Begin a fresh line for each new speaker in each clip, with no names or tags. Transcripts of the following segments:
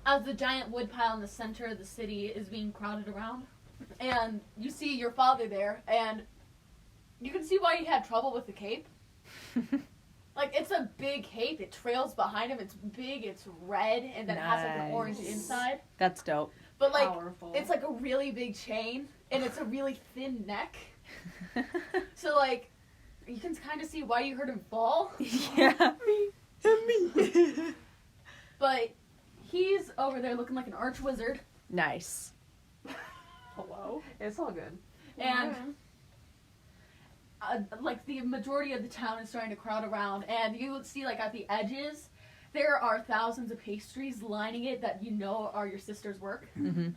as the giant woodpile in the center of the city is being crowded around. And you see your father there, and you can see why he had trouble with the cape. Like, it's a big cape. It trails behind him. It's big, it's red, and then it has, like, an orange inside.
That's dope.
But, like,
Powerful.
it's, like, a really big chain, and it's a really thin neck. So, like, you can kind of see why you heard him fall.
Yeah. Me.
But he's over there looking like an arch wizard.
Nice.
Hello?
It's all good.
And like the majority of the town is starting to crowd around, and you would see like at the edges there are thousands of pastries lining it that you know are your sister's work.
Mm-hmm.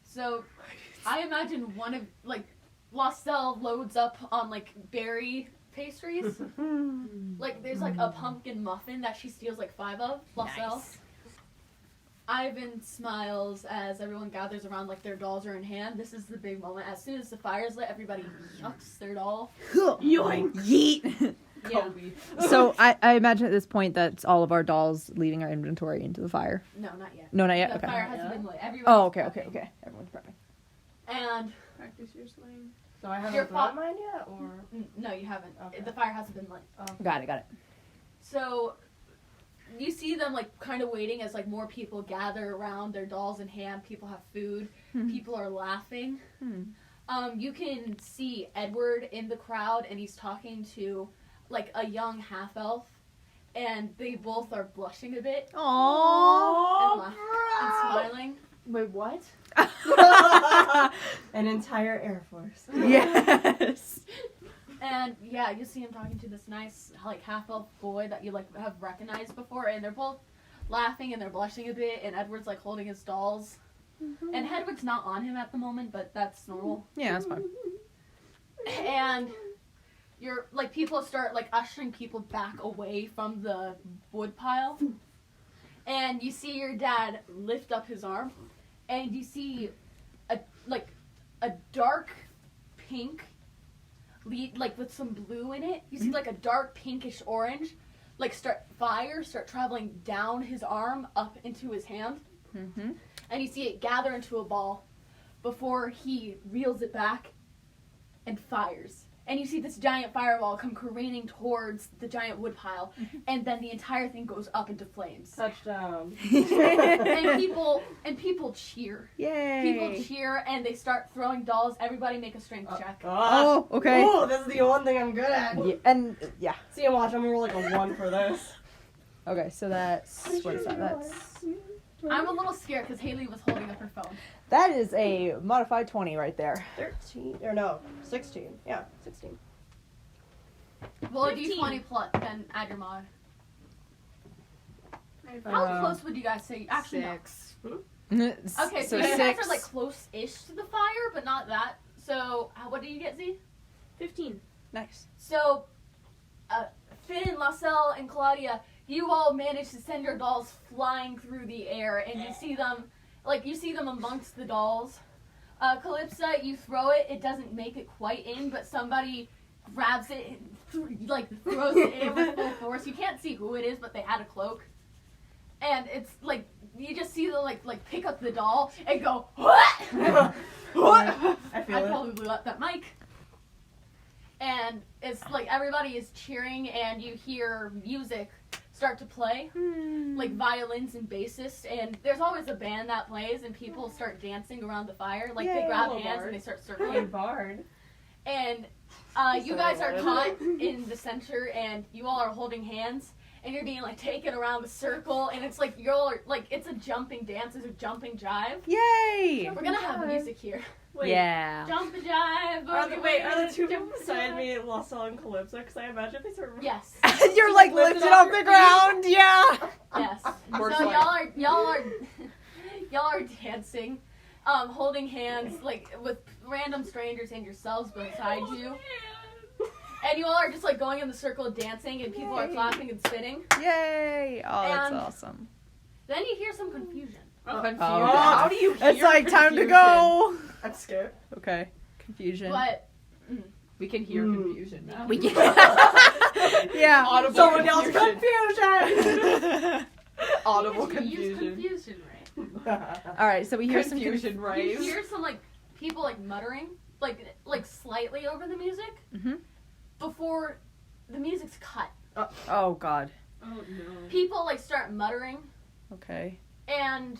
So I imagine one of like Laussel loads up on like berry pastries. Like there's like a pumpkin muffin that she steals like 5 of. Laussel.
Nice.
Ivan smiles as everyone gathers around like their dolls are in hand. This is the big moment. As soon as the fire's lit, everybody yucks their doll.
Yoink. Yeet.
Yeah.
Kobe.
So I imagine at this point that's all of our dolls leaving our inventory into the fire.
No, not yet.
No, not yet.
The
Okay.
fire hasn't been lit. Everyone's
Oh, okay.
prepping.
Everyone's prepping.
And
Practice your sling. So I haven't
Your
brought mine yet, or?
no, you haven't.
Okay.
The fire hasn't been lit.
Got it.
So you see them like kind of waiting as like more people gather around their dolls in hand. People have food. People are laughing. You can see Edward in the crowd, and he's talking to like a young half elf, and they both are blushing a bit
Aww.
and smiling.
Wait, what? An entire Air Force.
Yes.
And yeah, you see him talking to this nice like half elf boy that you like have recognized before, and they're both laughing and they're blushing a bit, and Edward's like holding his dolls. And Hedwig's not on him at the moment, but that's normal.
Yeah, that's fine.
And you're like people start like ushering people back away from the wood pile, and you see your dad lift up his arm, and you see a dark pink lead like with some blue in it. You see like a dark pinkish orange like start traveling down his arm up into his hand. And you see it gather into a ball before he reels it back and fires. And you see this giant fireball come careening towards the giant wood pile, and then the entire thing goes up into flames.
Touchdown.
and people cheer.
Yay.
People cheer, and they start throwing dolls. Everybody make a strength check.
Oh, okay.
Oh, this is the one thing I'm good at.
Yeah,
See, watch, I'm gonna roll like a 1 for this.
Okay, so that's what is that? That's
I'm a little scared because Haley was holding up her phone.
that is a modified 20 right there.
13, or no, 16. Yeah, 16.
Well, a d20 plus, then add your mod. How close would you guys say? Actually,
6.
no. Okay, so you guys
6.
are like close-ish to the fire, but not that. So, what did you get, Z?
15.
Nice.
So, Finn, Laussel, and Claudia, you all managed to send your dolls flying through the air, and you see them amongst the dolls. Calypsa, you throw it, it doesn't make it quite in, but somebody grabs it and throws it in with full force. You can't see who it is, but they had a cloak. And it's like, you just see them like pick up the doll and go, what?
I
I
feel it.
probably blew up that mic. And it's like everybody is cheering, and you hear music start to play, like violins and bassists, and there's always a band that plays, and people start dancing around the fire, like they
Yay.
grab
Hello,
hands
Bard.
and they start
Hey,
circling.
Bard.
And you guys are caught in the center, and you all are holding hands, and you're being like taken around the circle, and it's like it's a jumping dance, it's a jumping jive.
Yay!
We're gonna have music here.
Wait,
Yeah.
Jump a jive.
Are the two people
jump a
beside
jive.
me Laussel and Calypsa? Because I imagine they sort of...
Yes.
You're like lifted off the ground. Yeah.
Yes.
Or
So
like-
y'all are dancing, holding hands like with random strangers and yourselves beside you. And you all are just like going in the circle dancing, and people are clapping and spitting.
Yay! Oh, that's
And-
awesome.
Then you hear some confusion.
Confused.
Oh.
How do you hear
It's like time to
confusion?
go.
I'm scared.
Okay. Confusion.
But
We can hear confusion now.
We can. Yeah.
Audible
Someone yells
confusion.
confusion!
Audible
You use
confusion.
All right, so we hear some
Confusion,
You
right?
hear some like people like muttering, like slightly over the music
Mhm.
before the music's cut.
Oh God.
Oh no.
People like start muttering,
Okay.
and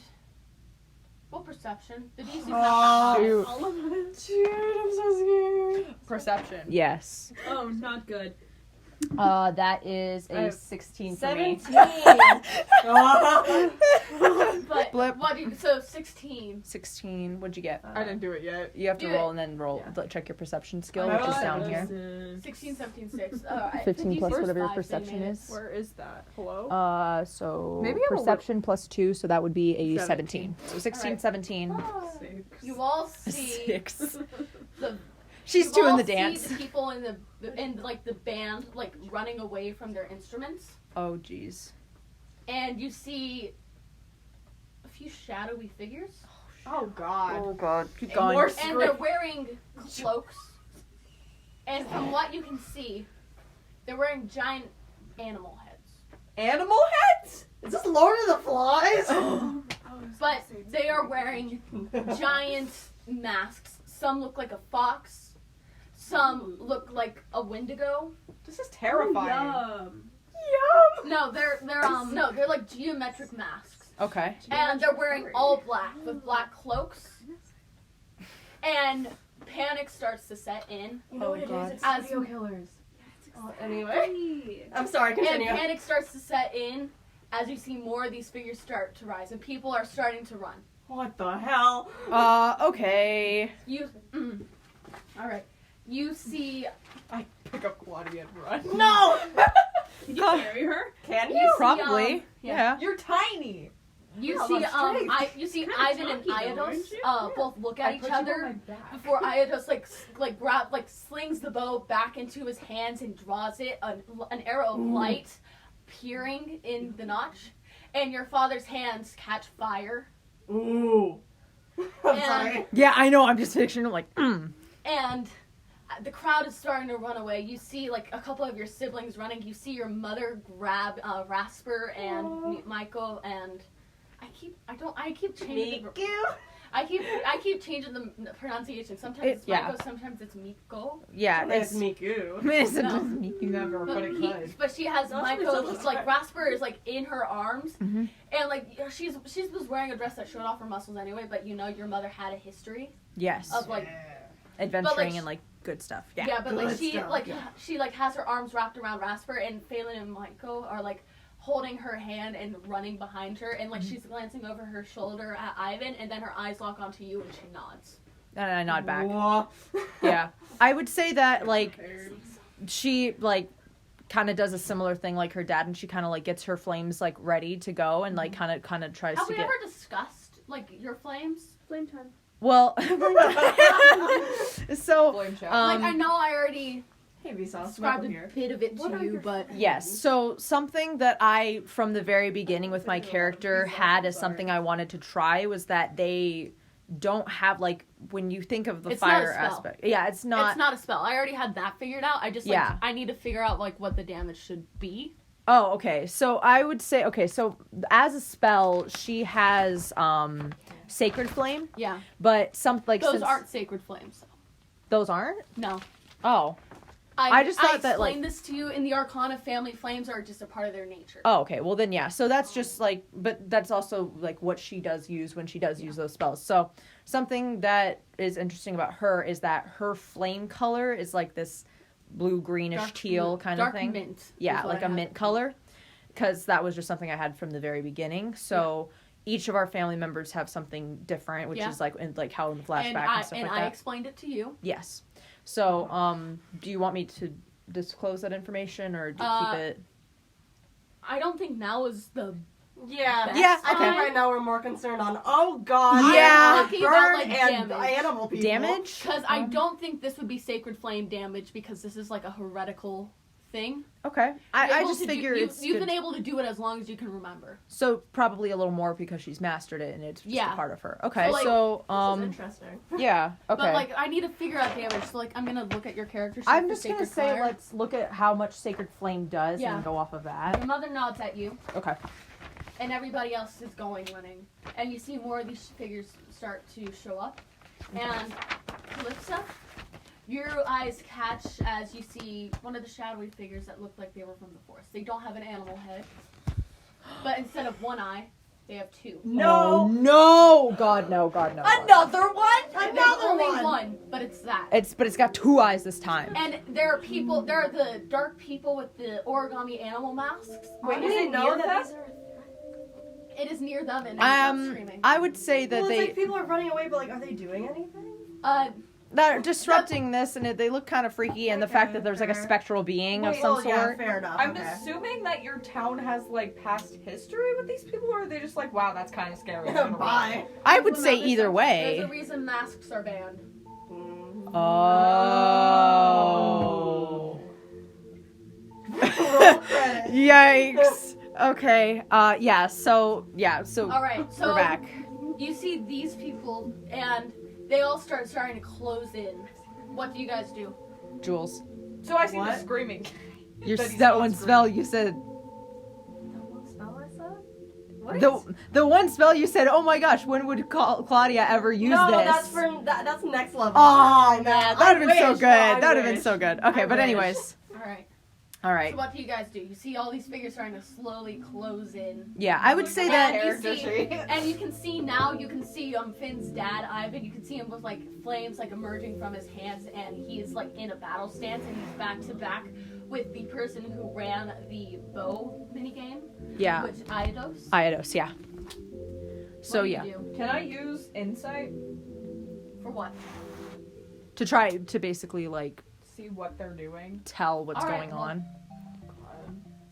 what perception? The DC's
Oh,
not that high.
shoot.
All of it.
Dude, I'm so scared.
Perception.
Yes.
Oh, not good.
That is
I
a
have
16 for me.
17.
But
Blip.
what do you? So 16.
16. What'd you get?
I didn't do it yet.
You have to
Do
roll
it.
and then roll.
Yeah.
Check your perception skill,
Oh,
which is
God.
down here.
16, 17, 6.
15 plus
first
whatever your
5, they
perception
made it.
is.
Where is that? Hello?
So
Maybe I'm a
perception plus 2, so that would be a
17.
17. So 16,
Alright.
17.
Six.
You all see
6.
the.
She's
you
doing
all
the
see
dance.
the people in the band like running away from their instruments,
Oh jeez.
and you see a few shadowy figures,
Oh god.
God. Keep
And
going.
more
and they're wearing cloaks. And from what you can see, they're wearing giant animal heads.
Animal heads? Is this Lord of the Flies?
But they are wearing giant masks. Some look like a fox. Some look like a wendigo.
This is terrifying.
Yum.
No, they're like geometric masks.
Okay.
And they're wearing all black with black cloaks. And panic starts to set in.
You know what it
God.
is? It's
As-
studio killers. Anyway, I'm sorry,
And
continue.
panic starts to set in as you see more of these figures start to rise, and people are starting to run.
What the hell?
Okay.
All right. You see.
Pick up Claudia and run.
No!
Can you carry her?
Can
You
you?
Probably.
see,
Yeah.
You're tiny.
You
Yeah,
see,
that's straight.
you see
Kinda
Ivan and
chunky though, aren't
Iodos,
you?
both look at each other before Iodos slings the bow back into his hands and draws it, an arrow of light peering in the notch, and your father's hands catch fire,
Ooh. I'm
And-
sorry.
Yeah, I know. I'm just picturing like.
and the crowd is starting to run away. You see, like, a couple of your siblings running. You see your mother grab Rasper and Michael, and I keep changing I keep changing the pronunciation. Sometimes it's
Yeah.
Michael, sometimes it's Miko.
Yeah,
It's
it's
Miku.
No.
Never, but it could.
But she has
That's
Michael.
what it's
Like Rasper is like in her arms,
Mhm.
and like she was wearing a dress that showed off her muscles anyway. But you know your mother had a history
Yes.
of like
Adventuring and like good stuff. Yeah.
yeah, but like
Good
she
stuff.
like she like has her arms wrapped around Rasper, and Phelan and Michael are like holding her hand and running behind her, and like she's glancing over her shoulder at Ivan, and then her eyes lock onto you, and she nods.
And I nod back.
Whoa.
Yeah. I would say that like she like kind of does a similar thing like her dad, and she kind of like gets her flames like ready to go, and like kind of tries
Have
to
we
get.
ever discussed like your flames?
Flame time.
Well, so
Flame chat.
Like I know I already
Hey, Vsauce,
described
welcome
a
here.
bit of it
What
to
are
you,
your
but
yes, so something that I from the very beginning with my character had as something I wanted to try was that they don't have like when you think of the
It's not a
fire
spell.
aspect. Yeah, it's not.
it's not a spell. I already had that figured out. I just like
Yeah.
I need to figure out like what the damage should be.
Oh, okay. So I would say so as a spell, she has Sacred Flame,
Yeah,
but some like
those
since
aren't sacred flames.
those aren't.
No,
Oh. I just thought that, like-
explained this to you in the Arcana. Family flames are just a part of their nature.
Oh, okay. Well then, yeah. So that's just like, but that's also like what she does use when she does use those spells. So something that is interesting about her is that her flame color is like this blue greenish teal kind of
dark
thing.
mint. is
Yeah,
what
like
I
a
had.
mint color, because that was just something I had from the very beginning. So each of our family members have something different, which
Yeah.
is like in like how in the flashback
And
and, stuff
I
like that.
explained it to you.
Yes. So do you want me to disclose that information or do you keep it?
I don't think now is the
Yeah.
Yeah,
I think
okay.
right now we're more concerned on, oh god,
Yeah.
I'm talking about,
bird
like,
and
damage.
animal people.
Damage?
because I don't think this would be sacred flame damage because this is like a heretical thing.
Okay.
You're
I
able
just
to do-
figure
you-
it's
you've
good.
been able to do it as long as you can remember.
So probably a little more because she's mastered it and it's just
Yeah.
a part of her. Okay,
So, like-
so
This is interesting.
yeah, okay.
But like I need to figure out damage. So like I'm gonna look at your character sheet
I'm
for
just gonna
sacred
say
fire.
let's look at how much Sacred Flame does
Yeah.
and go off of that.
Your mother nods at you.
Okay.
and everybody else is running. And you see more of these figures start to show up. And Calypsa, your eyes catch as you see one of the shadowy figures that look like they were from the forest. They don't have an animal head, but instead of one eye, they have two.
No.
Oh, no. God, no. God, no.
Another one?
There's
Another
only
one.
one, but it's that.
But it's got 2 eyes this time.
And there are the dark people with the origami animal masks.
Wait,
Is
does
it
it know
near
that
them?
these are...
It is near them and they start screaming.
I would say that
Well, it's
they
like people are running away, but like, are they doing anything?
they're disrupting this, and they look kind of freaky. And the fact that there's like a
fair.
spectral being of
Wait,
some
well, yeah,
sort.
fair enough.
I'm
okay.
assuming that your town has like past history with these people, or are they just like, wow, that's kind of scary. I'm gonna run.
Bye.
I would say
Remember,
either
There's
way.
a reason masks are banned.
Oh.
Roll credit.
Yikes. Okay. Yeah. So.
All right, so
we're back.
you see these people, and they all starting to close in. What do you guys do?
Jules,
So I see
What?
the screaming.
your
That he's
that
not
one
screaming.
spell you said.
What spell I said? What?
The one spell you said. Oh my gosh, when would Claudia ever use
no,
this?
that's that's next level.
Oh
No,
man,
I
that would have been so
wish,
good.
no, I
That would have been
wish.
so good. Okay,
I
but
wish.
anyways.
All right.
All right.
So what do you guys do? You see all these figures starting to slowly close in.
Yeah, I would say
And
that.
you
Character
see,
sheet.
and you can see now. You can see Finn's dad, Ivan. You can see him with like flames like emerging from his hands, and he is like in a battle stance, and he's back to back with the person who ran the bow minigame.
Yeah.
Which Eidos.
Iados, yeah. So
What do you
yeah,
do?
Can I use insight?
For what?
to try to basically like
See what they're doing.
tell what's
All right,
going
well-
on.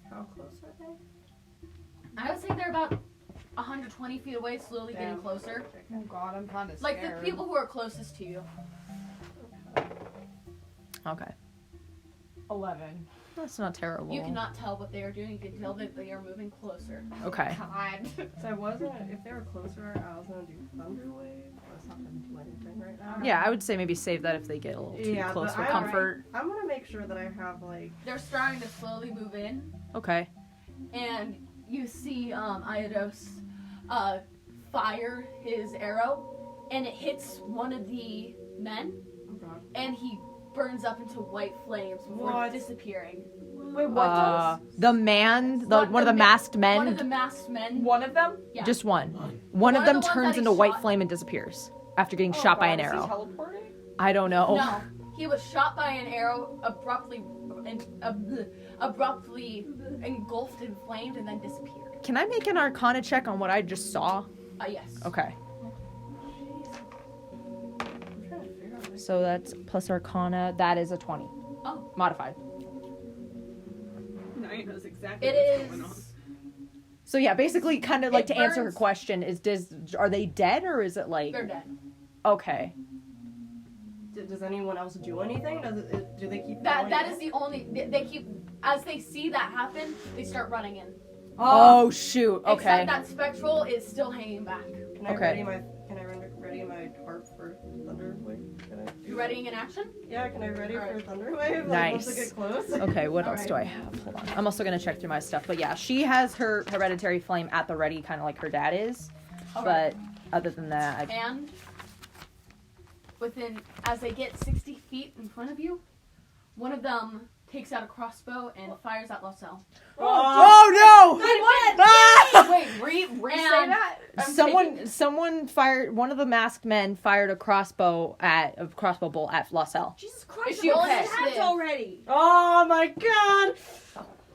How close are they?
I would say they're about 120 feet away, slowly getting closer.
Oh god, I'm kind of
Like
scared.
the people who are closest to you.
Okay,
11.
that's not terrible.
You cannot tell what they are doing. You can tell that they are moving closer.
Okay.
God.
So I wasn't. If they were closer, I was gonna do thunder wave. But it's not gonna do anything right now.
Yeah, I would say maybe save that if they get a little too
Yeah,
close
but
for
I-
comfort.
I'm gonna make sure that I have like.
They're starting to slowly move in,
Okay.
and you see Iados fire his arrow, and it hits one of the men,
Oh god.
and he burns up into white flames before
What?
disappearing.
Wait, what does?
The man,
One
one of the masked men,
One of the masked men.
One of them?
Yeah.
just one. One
One
of
of
them
the ones
turns
that he
into white
shot.
flame and disappears after getting
Oh,
shot by
God,
an
is he
arrow.
teleporting?
I don't know.
No, he was shot by an arrow, abruptly engulfed in flames, and then disappeared.
Can I make an Arcana check on what I just saw?
Yes.
Okay.
I'm trying to figure out.
So that's plus Arcana. That is a 20.
Oh.
Modified.
Now he knows exactly
It
what's going on.
is.
So yeah, basically, kind of like
It
to answer her
burns-
question are they dead or is it like
They're dead.
okay?
Does anyone else do anything? Do they keep?
That
going
is
in?
the only. They keep as they see that happen, they start running in.
Oh shoot. Okay.
Except that spectral is still hanging back.
Can I
Okay.
ready my harp for thunder wave? Can I do
You readying in action?
Yeah, can I ready
Alright.
for thunder wave?
Nice.
Once I get close.
Okay, what
All
else
right.
do I have? Hold on. I'm also gonna check through my stuff. But yeah, she has her hereditary flame at the ready, kind of like her dad is.
Alright.
But other than that,
And as they get 60 feet in front of you, one of them takes out a crossbow and fires at Laussel.
oh no! Ah!
Wait, say
And
that?
Someone fired. One of the masked men fired a crossbow bolt at Laussel.
Jesus Christ,
she
roll
okay?
initiative already.
Oh my god!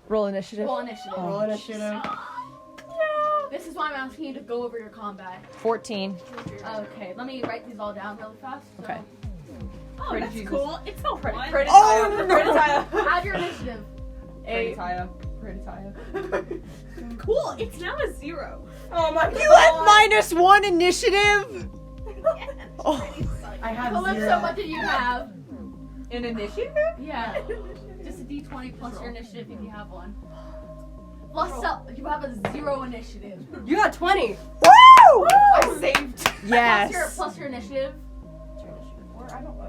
Roll initiative.
roll initiative.
Oh.
Roll initiative.
This is why I'm asking you to go over your combat.
14.
Okay, let me write these all down really fast. So,
Okay.
Oh,
Pretty
that's
Jesus.
cool. It's a one.
Pretty
Oh,
Taya.
no.
Pretty Taya.
Add your initiative.
Pretty Taya. Pretty Taya.
Cool. It's now a 0.
Oh my
You had -1 initiative. Oh.
I have
Calypsa,
0.
what do you have?
An initiative?
Yeah. Just a d20 plus your initiative if you have one. Laussel, you have a 0 initiative.
You got 20.
Woo!
I saved.
Yes.
Plus your initiative.
Or I don't know.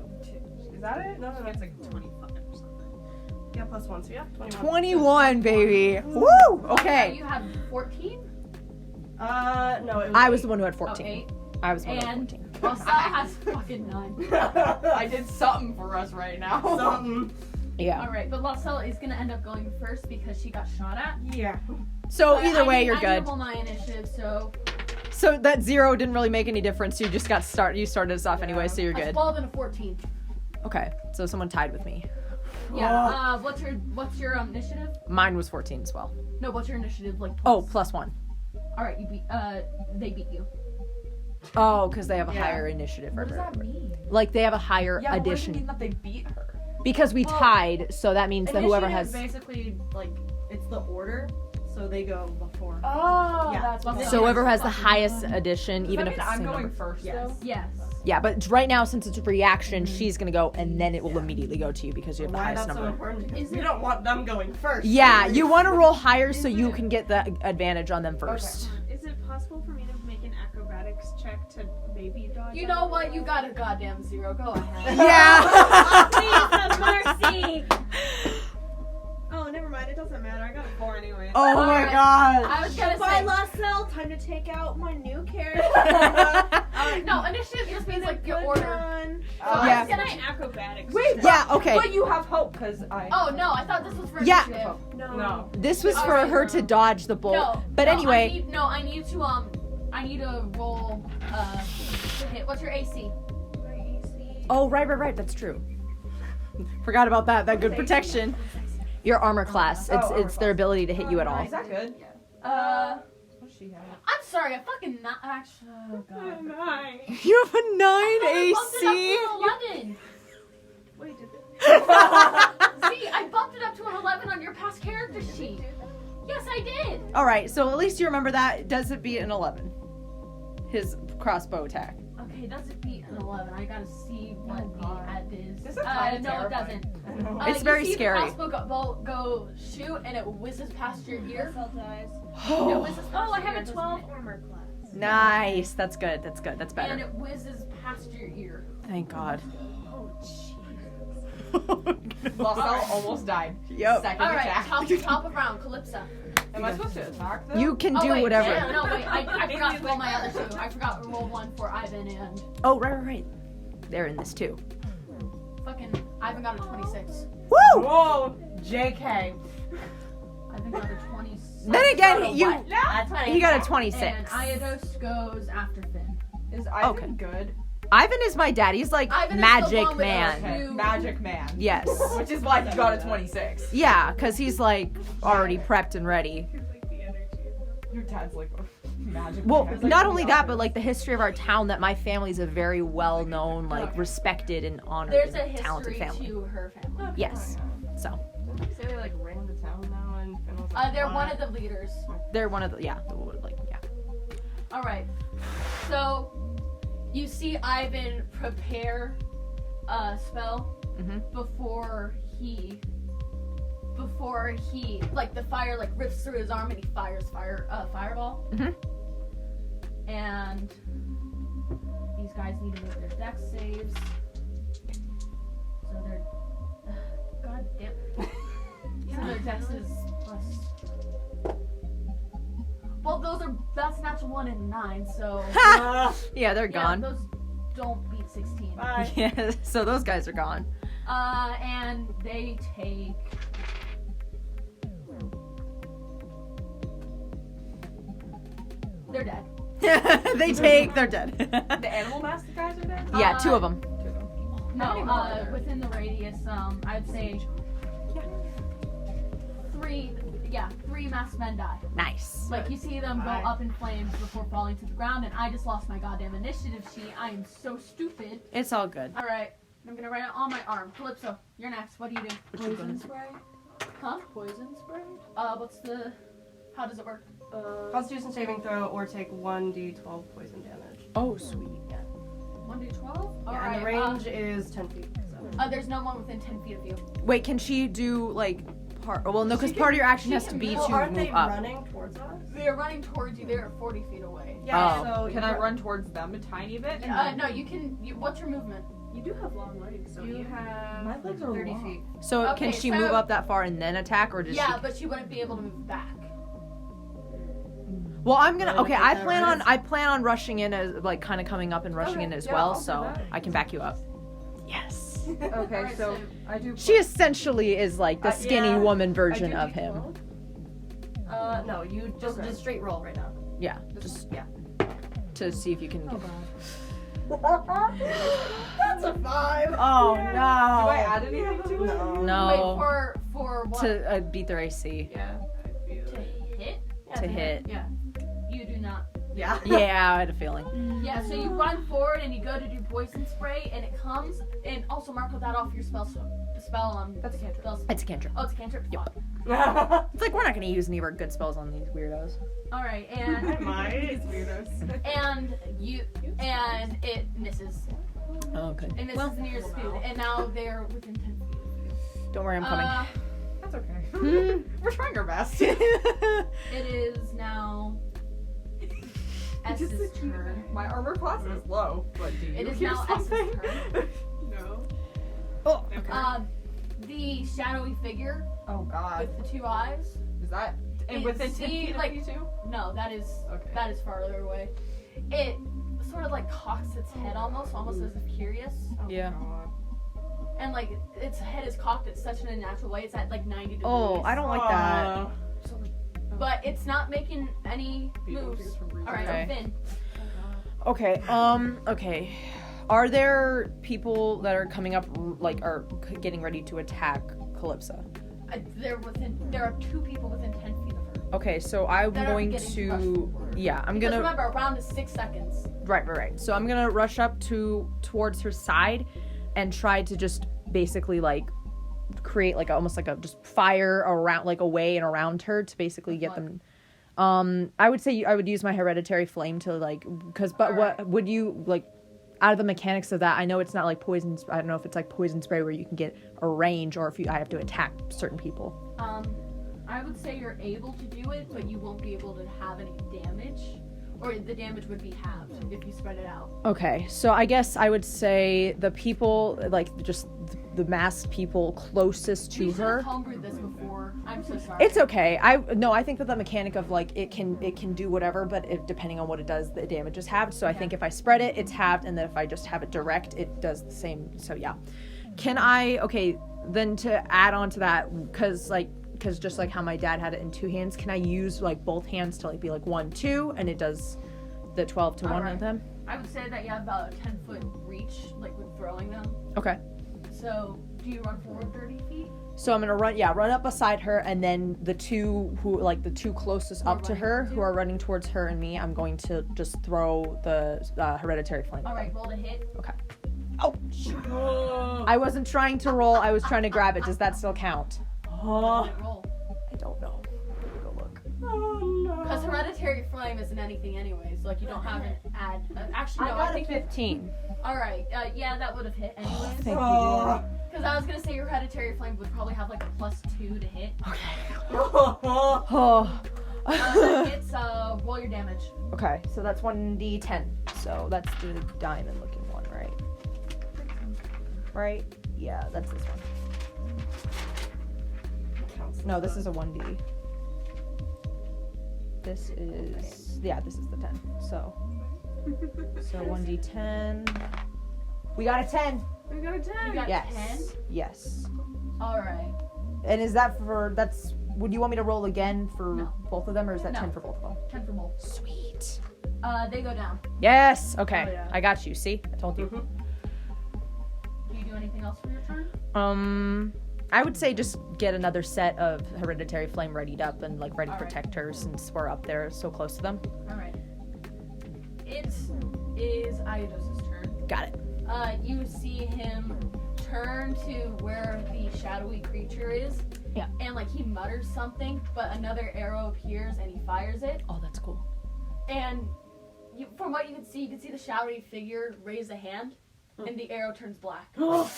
Is that it?
No,
It's like 25 or something.
Yeah, plus 1, so yeah, 21.
21, baby. Woo!
Laussel,
Okay.
You have 14.
No, it was
I was the one who had 14.
8.
I was the one who had
And
14.
Laussel has fucking 9.
I did something for us right now.
something.
Yeah.
Alright, but Laussel is gonna end up going first because she got shot at.
Yeah.
So
But
either way, you're
I
good.
roll my initiative, so
So that 0 didn't really make any difference. You just got you started us off anyway, so you're
a
good.
12 and a 14.
Okay, so someone tied with me.
Yeah. What's your initiative?
Mine was 14 as well.
No, what's your initiative like?
Oh, +1.
All right, you beat. They beat you.
Oh, because they have a
Yeah.
higher initiative.
What does
Right,
that mean?
like they have a higher
Yeah, but what does it
addition.
mean that they beat her?
Because we
Well,
tied, so that means that whoever
Initiative
has.
basically like it's the order, so they go before.
Oh,
Yeah.
that's what
So whoever has the highest addition,
Does
even
that
if
mean
it's the
I'm
same
going
number.
first
Yes.
though?
Yes.
Yeah, but right now since it's a reaction, she's gonna go, and then it will immediately go to you because you have the
Why
highest
that's so
number.
important? Because
Is
we
it-
don't want them going first.
Yeah, you want to roll higher so you can get the advantage on them first.
Is it possible for me to make an acrobatics check to maybe dodge?
You know what? You got a goddamn 0. Go ahead.
Yeah.
Please have mercy. Oh, never mind. It doesn't matter. I got a 4 anyway.
Oh my
Alright.
god.
I was gonna
Bye,
say.
Laussel. Time to take out my new character.
No, initiative just means like your order.
Run.
Yeah.
Can I acrobatics?
Wait,
check?
Yeah, okay.
But you have hope because I.
Oh no, I thought this was for
Yeah.
initiative.
No.
This was for
Alright.
her to dodge the bolt.
No.
But
no,
anyway,
I need to roll to hit. What's your AC?
My AC.
oh right, that's true. Forgot about that. That good protection. Your armor class.
Oh,
It's
armor
it's their ability to hit you at all.
Is that good? What does she have?
I'm sorry, I fucking not actually. Oh god.
9.
You have a 9
I bumped
AC.
it up to an 11.
Wait, did it?
See, I bumped it up to an 11 on your past character sheet. Yes, I did.
All right, so at least you remember that. Does it beat an 11? His crossbow attack.
Okay, does it beat an 11? I gotta see what
God.
the add is.
This is kinda
no, it
terrifying.
doesn't.
It's
You
very
see
scary.
The crossbow go shoot and it whizzes past your ear.
Laussel dies.
It whizzes past
Oh, I
your
have
ear,
a
doesn't
12
it?
armor class.
Nice. That's good. That's
And
better.
it whizzes past your ear.
Thank God.
Oh, jeez.
Laussel almost died.
Yep.
Second
All right,
attack.
top of round, Calypsa.
Am I supposed to attack them?
You can
Oh,
do
wait,
whatever.
Yeah, no, wait, I forgot to roll my other two. I forgot to roll one for Ivan and
Oh, right. They're in this too.
fucking Ivan got a 26.
Woo!
Whoa! JK.
Ivan got a 26.
Then again, you
That's what
he got a
And
26.
Iodos goes after Finn.
Is Ivan
Okay.
good?
Ivan is my dad. He's like
Ivan is the
magic
one with
man.
the-
Okay.
You-
Magic man.
Yes.
Which is why he got a 26.
Yeah, because he's like already prepped and ready.
Like the energy.
Your dad's like magic
Well,
man.
not only that, but like the history of our town, that my family's a very well known, like respected and honored
There's a
and talented
history
family.
to her family.
Yes. So
Did you say they like ran the town now and Finn was like,
They're
"What?"
one of the leaders.
they're one of the yeah.
All right. So you see Ivan prepare a spell
Mhm.
before he like the fire like rips through his arm and he fires fireball.
Mhm.
And these guys need to make their dex saves. So they're God damn. So their dex is plus. Well, that's natural 1 and 9, so
Yeah, they're
yeah,
gone.
those don't beat 16.
Bye.
Yeah, so those guys are gone.
And they take. They're dead.
They're dead.
The animal master guys are dead?
Yeah, 2 of them.
No,
many more are there?
within the radius, I'd say 3 masked men die.
Nice.
Like, you see them go
Bye.
up in flames before falling to the ground, and I just lost my goddamn initiative sheet. I am so stupid.
It's all good.
Alright, I'm gonna write it on my arm. Calypso, you're next. What do you do?
What you gonna do?
spray?
Huh?
Poison spray?
How does it work?
Constitution saving throw or take 1d12 poison damage.
Oh, sweet.
1d12?
Yeah,
Alright,
and the range is 10 feet. So.
there's no one within 10 feet of you.
Wait, can she do like part? Well, no, because part of your action has to be
Well,
to
aren't
move
they
up.
running towards us?
They're running towards you. They're 40 feet away.
Yeah,
Oh.
so
Can I run towards them a tiny bit?
No, you can. What's your movement?
You do have long legs, so
You have
My legs are
30
long.
feet.
So
Okay,
can she
so-
move up that far and then attack, or does
Yeah, but she wouldn't be able to move back.
Well, I'm gonna.
Wanna
Okay,
take
I
that
plan on.
risk?
I plan on rushing in as like kind of coming up and rushing in as
yeah,
well,
I'll do
so
that.
I can back you up. Yes.
Okay,
Alright,
so
so-
I do.
She essentially is like the skinny
Yeah,
woman
I
version
do
of
D12.
him.
No, you just
Okay.
straight roll right now.
Yeah, just
Yeah.
to see if you can. Get...
That's a 5.
Oh
Do I add
no!
anything to it?
No.
No.
Wait, for what?
To beat their AC.
Yeah. I feel
To
it.
hit?
To hit.
Yeah.
You do not.
Yeah.
Yeah, I had a feeling.
Yeah, so you run forward and you go to do poison spray, and it comes. And also mark that off your spell on.
That's a cantrip.
spells.
It's a cantrip.
Oh, it's a cantrip.
Yep.
Fuck.
It's like we're not gonna use any of our good spells on these weirdos.
All right, and
These weirdos.
and it misses.
Oh, good.
It misses the nearest speed, and now they're within 10 feet.
Don't worry, I'm coming.
That's okay.
Hmm.
We're trying our best.
It is now S's turn.
My armor class is low, but do you
It is
hear
now S's
something?
turn.
No.
Oh,
The shadowy figure
Oh god.
with the 2 eyes.
Is that and
It
within 10
see,
feet
like-
of you too?
No, that is farther away. It sort of like cocks its head almost as if curious,
Yeah.
God.
and like its head is cocked at such an unnatural way. It's at like 90 degrees.
Oh, I don't like that.
But it's not making any
People
moves.
just from
All right,
Okay.
Finn.
Okay. Okay. Are there people that are coming up, like, are getting ready to attack Calypsa?
There are 2 people within 10 feet of her.
Okay, so I'm
That are
going
getting
to.
rushed forward.
Yeah, I'm
Because
gonna.
remember, a round is 6 seconds.
Right. So I'm gonna rush up towards her side, and try to just basically like create like almost like a just fire around like away and around her to basically get them. I would say I would use my hereditary flame to like but what would you like out of the mechanics of that? I know it's not like poison. I don't know if it's like poison spray where you can get a range or if I have to attack certain people.
I would say you're able to do it, but you won't be able to have any damage, or the damage would be halved if you spread it out.
Okay, so I guess I would say the people, like, just the masked people closest to
We should
her.
have homebrewed this before. I'm so sorry.
It's okay. I think that the mechanic of like it can do whatever, but depending on what it does, the damage is halved. So I think if I spread it, it's halved, and then if I just have it direct, it does the same. So yeah, can I? Okay, then to add on to that, because just like how my dad had it in 2 hands, can I use like both hands to like be like 1, 2, and it does the 12 to 1
Alright.
of them?
I would say that you have about a 10-foot reach, like with throwing them.
Okay.
So, do you run forward 30 feet?
So I'm gonna run up beside her, and then the two closest up to her, who are running towards her and me, I'm going to just throw the hereditary flame.
All right, roll to hit.
Okay. Oh, I wasn't trying to roll. I was trying to grab it. Does that still count?
What did it roll?
I don't know. Let me go look.
Because hereditary flame isn't anything anyways. Like, you don't have an add. Actually, no, I think.
15.
All right. Yeah, that would have hit anyways.
Thank you, dear.
Because I was gonna say your hereditary flame would probably have like a +2 to hit.
Oh.
It's roll your damage.
Okay, so that's 1d10. So that's the diamond looking one, right? Right? Yeah, that's this one. No, this is a 1d. This is this is the 10. So 1d10. We got a 10.
We got a 10.
You got
Yes.
10.
Yes.
All right.
And is that would you want me to roll again for
No.
both of them, or is that
No.
10 for both of them?
10 for both.
Sweet.
They go down.
Yes. Okay.
Oh, yeah.
I got you. See? I told you.
Do you do anything else for your turn?
I would say just get another set of hereditary flame readied up and like ready to
All right.
protect her since we're up there so close to them.
All right. It is Iodos's turn.
Got it.
You see him turn to where the shadowy creature is.
Yeah.
And like he mutters something, but another arrow appears and he fires it.
Oh, that's cool.
And from what you can see the shadowy figure raise a hand, and the arrow turns black.
Oh,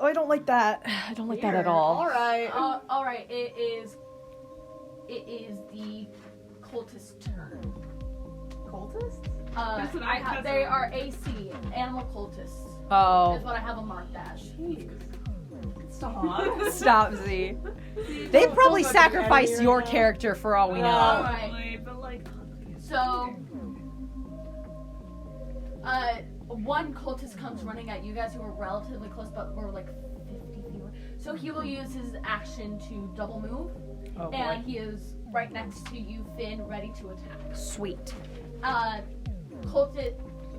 I don't like that. I don't like that at all.
All right.
All right. It is the cultist turn.
Cultists?
That's what I have.
They are AC animal cultists.
Oh,
Is what I have them marked as.
Stop.
stop, Z. They probably
Don't go to the
sacrificed
enemy
your
right now.
character for all we know.
Alright.
Probably, but like,
So, one cultist comes running at you guys who are relatively close, but we're like 50 feet away. So he will use his action to double move,
Oh boy.
and he is right next to you, Finn, ready to attack.
Sweet.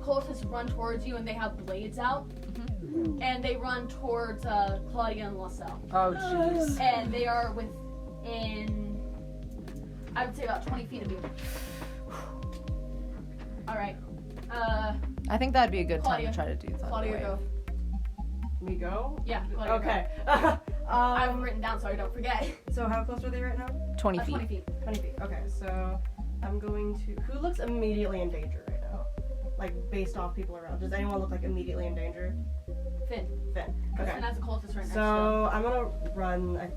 Cultists run towards you, and they have blades out, and they run towards Claudia and Laussel.
Oh jeez.
And they are within, I would say, about 20 feet of you. Alright.
I think that'd be a good time
Claudia.
to try to do that.
Claudia, go.
Me go?
Yeah, Claudia,
Okay.
I have them written down so I don't forget.
So how close are they right now?
20 feet.
20 feet.
20 feet. Okay, so I'm going to. Who looks immediately in danger right now? Like based off people around. Does anyone look like immediately in danger?
Finn.
Finn. Okay.
And that's a cultist right next to him.
So I'm gonna run. I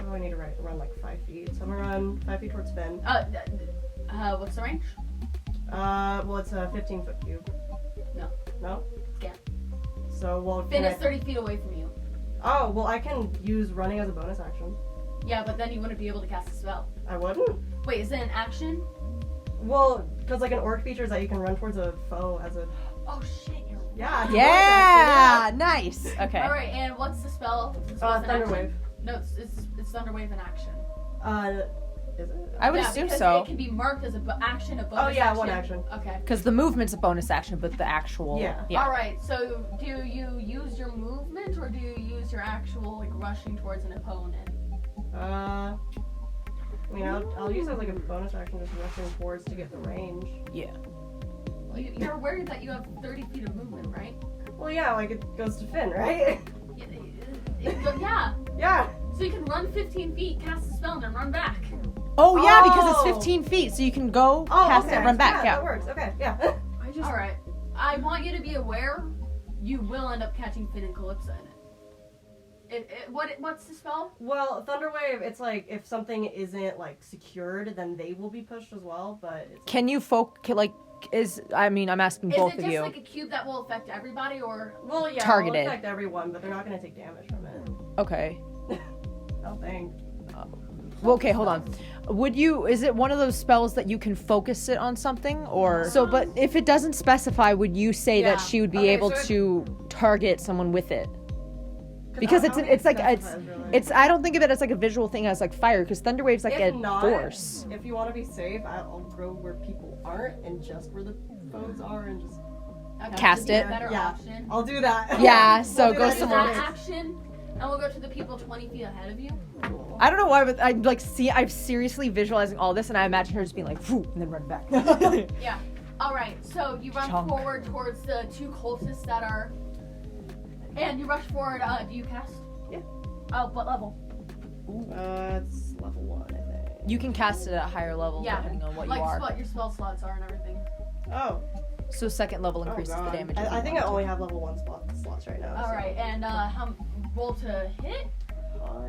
probably need to run like 5 feet. So I'm gonna run 5 feet towards Finn.
What's the range?
Well, it's a 15-foot cube.
No.
No?
Yeah.
So, well,
Finn
can
is 30 feet away from you.
Oh, well, I can use running as a bonus action.
Yeah, but then you wouldn't be able to cast a spell.
I wouldn't?
Wait, is it an action?
Well, because like an orc feature is that you can run towards a foe as a...
Oh shit, you're
Yeah. it's a
Yeah, nice. Okay.
Alright, and what's the spell? The spell's an
Thunder
action?
Wave.
No, it's Thunder Wave in action.
Is it?
I would
Yeah,
assume
because
so.
It can be marked as a action, a bonus
Oh, yeah,
action.
one action.
Okay.
Because the movement's a bonus action, but the actual.
Yeah.
Alright, so do you use your movement or do you use your actual like rushing towards an opponent?
I mean, I'll use it as like a bonus action, just rushing towards to get the range.
Yeah.
You're aware that you have 30 feet of movement, right?
Well, yeah, like it goes to Finn, right?
Yeah.
Yeah.
So you can run 15 feet, cast a spell, and then run back.
Oh yeah, because
Oh.
it's 15 feet, so you can go
Oh,
cast
okay.
it, run back. Yeah.
That works. Okay, yeah.
All right. I want you to be aware. You will end up catching Finn and Calypsa in it. What's the spell?
Well, Thunder Wave, it's like if something isn't like secured, then they will be pushed as well. But it's
Can you I'm asking
Is
both
it
of
just
you.
like a cube that will affect everybody, or
well, yeah,
Targeted.
it'll affect everyone, but they're not gonna take damage from it.
Okay.
Oh, thank.
Well, okay, hold on. Is it one of those spells that you can focus it on something, or so? But if it doesn't specify, would you say
Yeah.
that she would be
Okay,
able
so it-
to target someone with it? Because
I don't think
it's I don't think of it as like a visual thing as like fire, because Thunderwave's like
If
a
not,
force.
If you want to be safe, I'll go where people aren't and just where the foes are and just.
okay,
Cast
that's
it.
a better
Yeah.
option.
I'll do that.
Yeah, so
We'll do
go
that
Use
somewhere
that
else.
action, and we'll go to the people 20 feet ahead of you.
I don't know why, but I'm seriously visualizing all this, and I imagine her just being like, "Whoo," and then run back.
Yeah. All right. So you run
Chunk.
forward towards the two cultists that are, and you rush forward. Do you cast?
Yeah.
Oh, what level?
It's level 1, I think.
You can cast it at a higher level
Yeah.
depending on what
Like
you are.
what your spell slots are and everything.
Oh.
So second level increases
God.
the damage.
I think I only have level 1 slots right now.
All right. And roll to hit.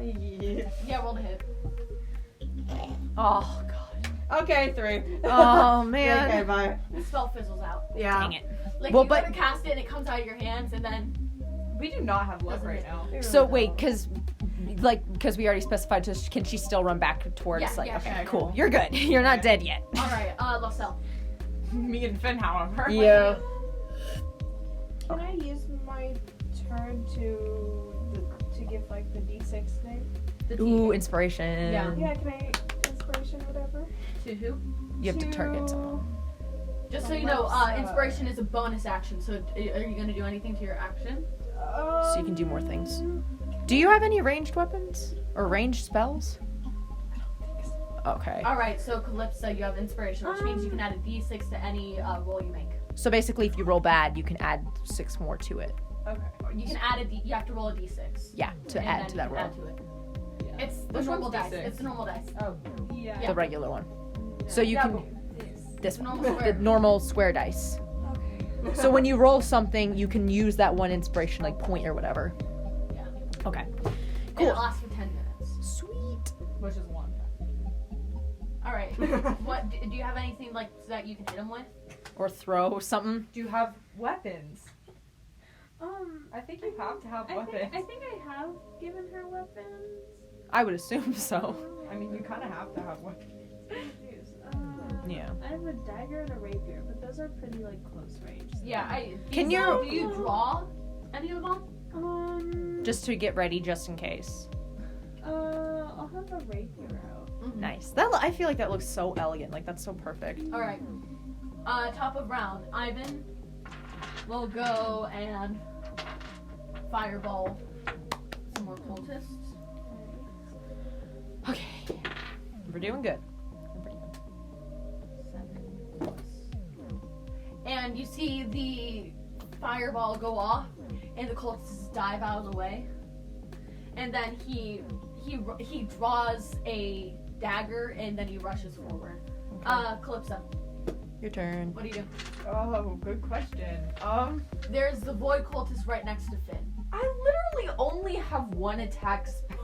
Yeah.
Yeah, roll to hit.
Oh god.
Okay, 3.
Oh
Okay,
man.
bye.
The spell fizzles out.
Yeah.
Dang it.
Like
Well,
you go
but-
to cast it and it comes out of your hands, and then
We do not have luck right now.
So wait, because we already specified, can she still run back towards
Yeah,
like?
yeah,
Okay,
sure.
cool. You're good. You're not dead yet.
all right. Laussel.
Me and Finn, however.
Yeah.
Can I use my turn to give like the D6 thing?
The
Ooh,
team.
inspiration.
Yeah.
Yeah, can I inspiration whatever?
To who?
You have to target someone.
Just so you know,
Calypsa.
inspiration is a bonus action. So are you gonna do anything to your action?
So you can do more things. Do you have any ranged weapons or ranged spells? Okay.
All right. So Calypsa, you have inspiration, which means you can add a D6 to any roll you make.
So basically, if you roll bad, you can add 6 more to it.
Okay.
You can add you have to roll a D6.
Yeah, to
and
add
then
to
you
that
can
roll.
Add to it.
Yeah.
It's the
Which
normal
one's
dice.
D6?
It's the normal dice.
Oh.
Yeah.
The regular one. So you can this
Normal
one,
square.
the normal square dice.
Okay.
So when you roll something, you can use that one inspiration like point or whatever.
Yeah.
Okay.
And
Cool.
it lasts for 10 minutes.
Sweet.
Which is 1.
All right. What do you have anything like that you can hit him with?
Or throw something.
Do you have weapons?
I
I think you have to have weapons.
I think I have given her weapons.
I would assume so.
I mean, you kind of have to have weapons.
Jeez.
Yeah.
I have a dagger and a rapier, but those are pretty like close range. So.
Yeah,
Can
do
you-
you draw any of them?
Just to get ready, just in case.
I'll have a rapier out.
Nice. I feel like that looks so elegant. Like that's so perfect.
All right. Top of round, Ivan will go and fireball some more cultists.
Okay. We're doing good.
7+. And you see the fireball go off, and the cultists dive out of the way. And then he draws a dagger, and then he rushes forward. Calypsa,
Your turn.
what do you do?
Oh, good question.
There's the void cultist right next to Finn.
I literally only have one attack spell.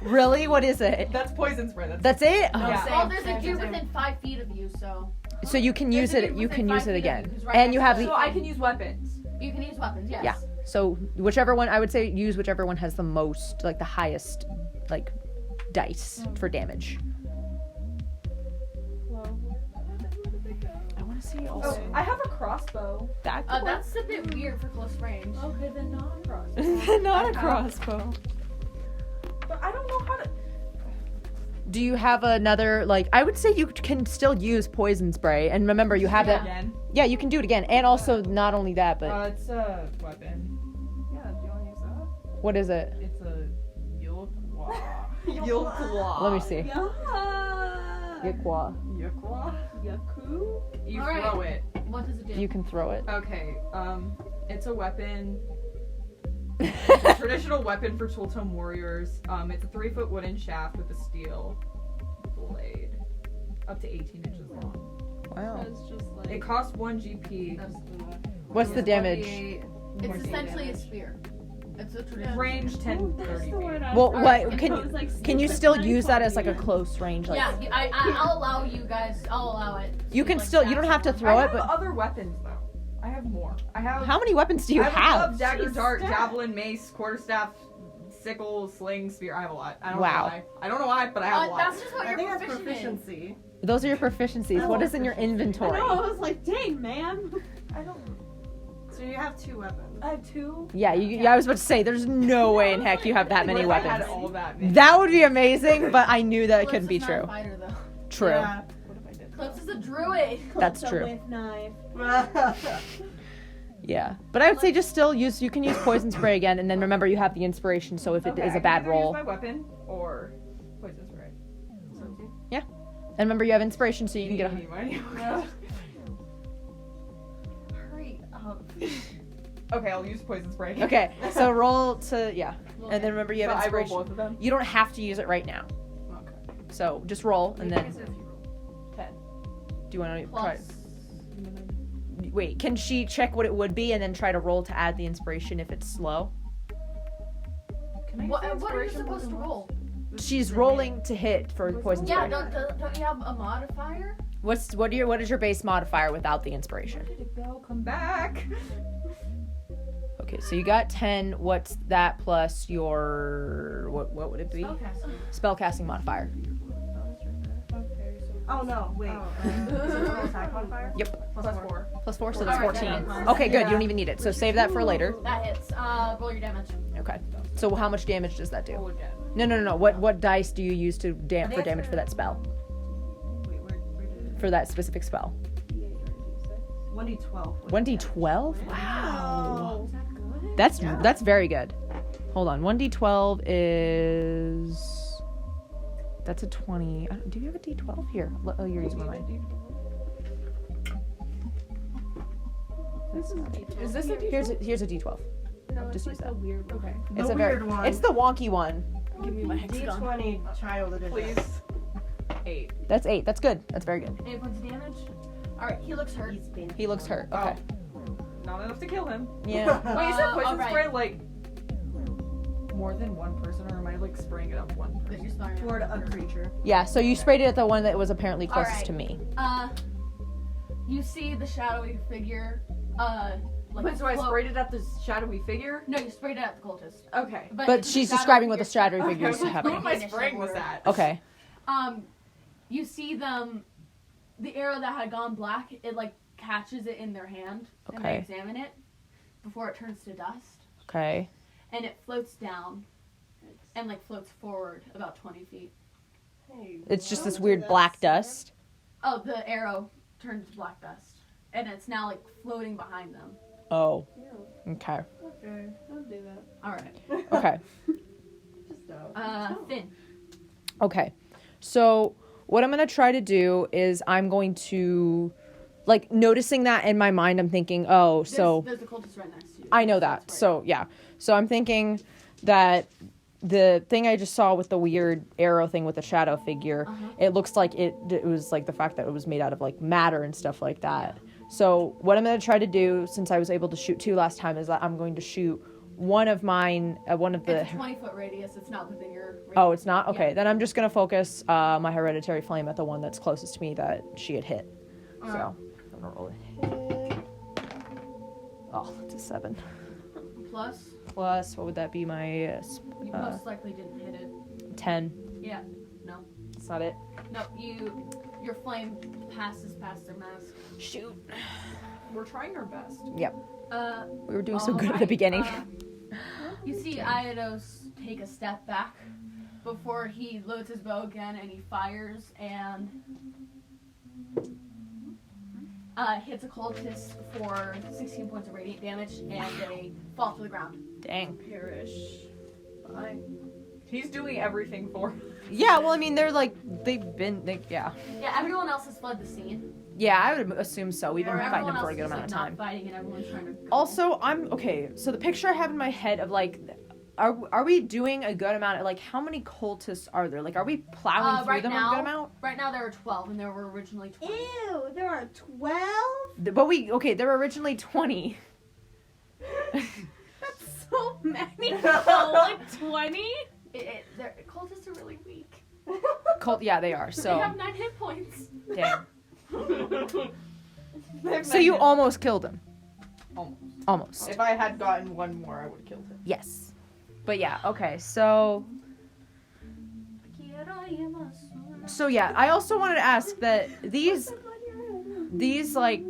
Really? What is it?
That's poison spray.
That's it? Oh.
Yeah.
Well, there's a
Same,
dude
same.
within 5 feet of you, so
So you can
There's
use
a
it.
dude
You
within
can
5
use it
feet of
again,
you who's right
and you
next
have
to
the.
So I can use weapons.
You can use weapons, yes.
Yeah. So whichever one, I would say use whichever one has the most, like the highest, like dice for damage. I want to see
Oh,
also
I have a crossbow.
that.
That's a bit weird for close range.
Okay, then not a crossbow.
Not a
I have-
crossbow.
But I don't know how to.
Do you have another, like, I would say you can still use poison spray, and remember you have
Yeah.
it.
Again.
Yeah, you can do it again, and also not only that, but
It's a weapon. Yeah, do you want to use that?
what is it?
It's a Yule Claw. Yule Claw.
Let me see.
Yeah.
Yukwa.
Yule Claw?
Yaku?
You
Alright.
throw it.
What does it do?
You can throw it.
Okay, it's a weapon. It's a traditional weapon for Chultone warriors. It's a 3-foot wooden shaft with a steel blade. Up to 18 inches long.
Wow.
It's just like.
It costs 1 GP.
What's the damage?
It's essentially a spear. It's a traditional.
Range 10, 30 feet.
Well,
Alright,
what
can
can you still use that as like a close range? Like,
Yeah, I'll allow you guys. I'll allow it.
you can
Like
still.
that.
You don't have to
I
throw it,
have
but
other weapons though. I have more. I have.
how many weapons do you
I
have?
a club, dagger,
Jeez,
dart,
stack.
javelin, mace, quarterstaff, sickle, sling, spear. I have a lot. I don't
Wow.
know why. I don't know why, but I have a lot.
That's just what
I
you're
think that's
proficient in.
proficiency.
Those are your proficiencies. What is in your
I know,
inventory?
I was like, dang, man.
I don't. So you have 2 weapons.
I have 2.
Yeah, I was about to say, there's no way in heck you have that many
What if I
weapons.
had all that many?
That would be amazing, but I knew that it couldn't be
Calypsa's
true.
not a fighter, though.
True.
Yeah.
What if I did?
Calypsa's a druid.
That's
Calypsa
true.
With knife.
Yeah. But I would say just still use, you can use poison spray again, and then remember you have the inspiration, so if it
Okay,
is
I
a
can
bad
either
roll.
Use my weapon or poison spray.
And remember you have inspiration, so you can get a.
Eeny, meeny, miny.
Hurry up.
Okay, I'll use poison spray.
Okay, so roll to, yeah. And then remember you
So
have
I roll
inspiration.
both of them.
You don't have to use it right now.
Okay.
So just roll, and then.
If you roll. 10.
Do you want to try?
Plus.
Wait, can she check what it would be and then try to roll to add the inspiration if it's slow?
Can I use
What
the
are you
inspiration
supposed to
more than
roll?
She's rolling to hit for poison
Yeah,
spray.
don't you have a modifier?
What is your base modifier without the inspiration?
once? Where did it go? Come back.
Okay, so you got 10. What's that plus your what would it be?
Spellcasting.
Spellcasting modifier.
Okay, so.
Oh no, wait. Is it total attack modifier?
Yep.
Plus 4.
Plus 4, so that's
Alright,
14.
then.
Okay, good. You
Yeah.
don't even need it. So save that for later.
That hits. Roll your damage.
Okay. So how much damage does that do?
Roll again.
No. What dice do you use to for damage for that spell?
Wait, where did it?
For that specific spell?
1d12.
1d12? Wow.
Is that good?
That's very good. Hold on. 1d12 is that's a 20. Do you have a d12 here? Oh, you're using mine.
Is this a
Here's a d12.
No,
Just
it's
use
like
that.
a weird one.
Okay.
The
It's a
weird one.
It's the wonky one.
Give me my hexagon.
D20 child edition.
Please. 8.
That's 8. That's good. That's very good.
8 points of damage. Alright, he looks hurt.
He's been
He looks hurt. Okay.
Not enough to kill him.
Yeah.
Wait, is that poison
alright.
spray like more than one person, or am I like spraying it up one
That
person?
you're sparring
toward
at.
a creature.
Yeah. So you sprayed it at the one that was apparently closest
Alright.
to me.
You see the shadowy figure, like
Wait, so I
float-
sprayed it at the shadowy figure?
No, you sprayed it at the cultist.
Okay.
But
it's
she's
the shadowy
describing what the
figure-
shadowy figure is
What
happening.
my spraying was at?
Okay.
You see them the arrow that had gone black, it like catches it in their hand and they
Okay.
examine it before it turns to dust,
Okay.
and it floats down and like floats forward about 20 feet.
Hey,
It's just
don't
this
do
weird
that,
black
Sarah.
dust.
Oh, the arrow turns to black dust, and it's now like floating behind them.
Oh.
Ew.
Okay.
Okay, don't do that.
All right.
Okay.
Just don't.
Finn.
Okay. So what I'm gonna try to do is I'm going to, like, noticing that in my mind, I'm thinking, oh, so
There's a cultist right next to you.
I know that.
That's right.
So yeah. So I'm thinking that the thing I just saw with the weird arrow thing with the shadow figure, it looks like it was like the fact that it was made out of like matter and stuff like that. So what I'm going to try to do, since I was able to shoot 2 last time, is that I'm going to shoot one of mine, one of the...
It's a 20-foot radius. It's not within your radius.
Oh, it's not? Okay,
Yeah.
then I'm just going to focus my hereditary flame at the one that's closest to me that she had hit.
All
So,
right.
I'm going to roll it. Oh, that's a 7.
Plus,
Plus, what would that be? My
you most likely didn't hit it.
10.
Yeah. No.
That's not it.
No, your flame passes past their mask.
Shoot.
We're trying our best.
Yep.
Uh,
We were doing so
all
good at the
right,
beginning.
You see Iodos take a step back before he loads his bow again and he fires and hits a cultist for 16 points of radiant damage and they fall to the ground.
Dang.
Perish. Bye.
He's doing everything for us.
Yeah, well, I mean, yeah.
Yeah, everyone else has fled the scene.
Yeah, I would assume so. We've been
Or
fighting
everyone
them for a
else
good
is,
amount of
like,
time.
Not fighting and everyone's trying to go.
Also, okay, so the picture I have in my head of, like, are we doing a good amount of, like, how many cultists are there? Like, are we plowing through
right
them a
now-
good amount?
Right now there are 12 and there were originally 20.
Ew, there are 12?
But there were originally 20.
So many. Like 20? Cultists are really weak.
Yeah, they are,
They
so,
have 9 hit points.
dang. So you almost killed him.
Almost.
Almost.
If I had gotten one more, I would have killed him.
Yes. But yeah, okay, so... So yeah, I also wanted to ask that these like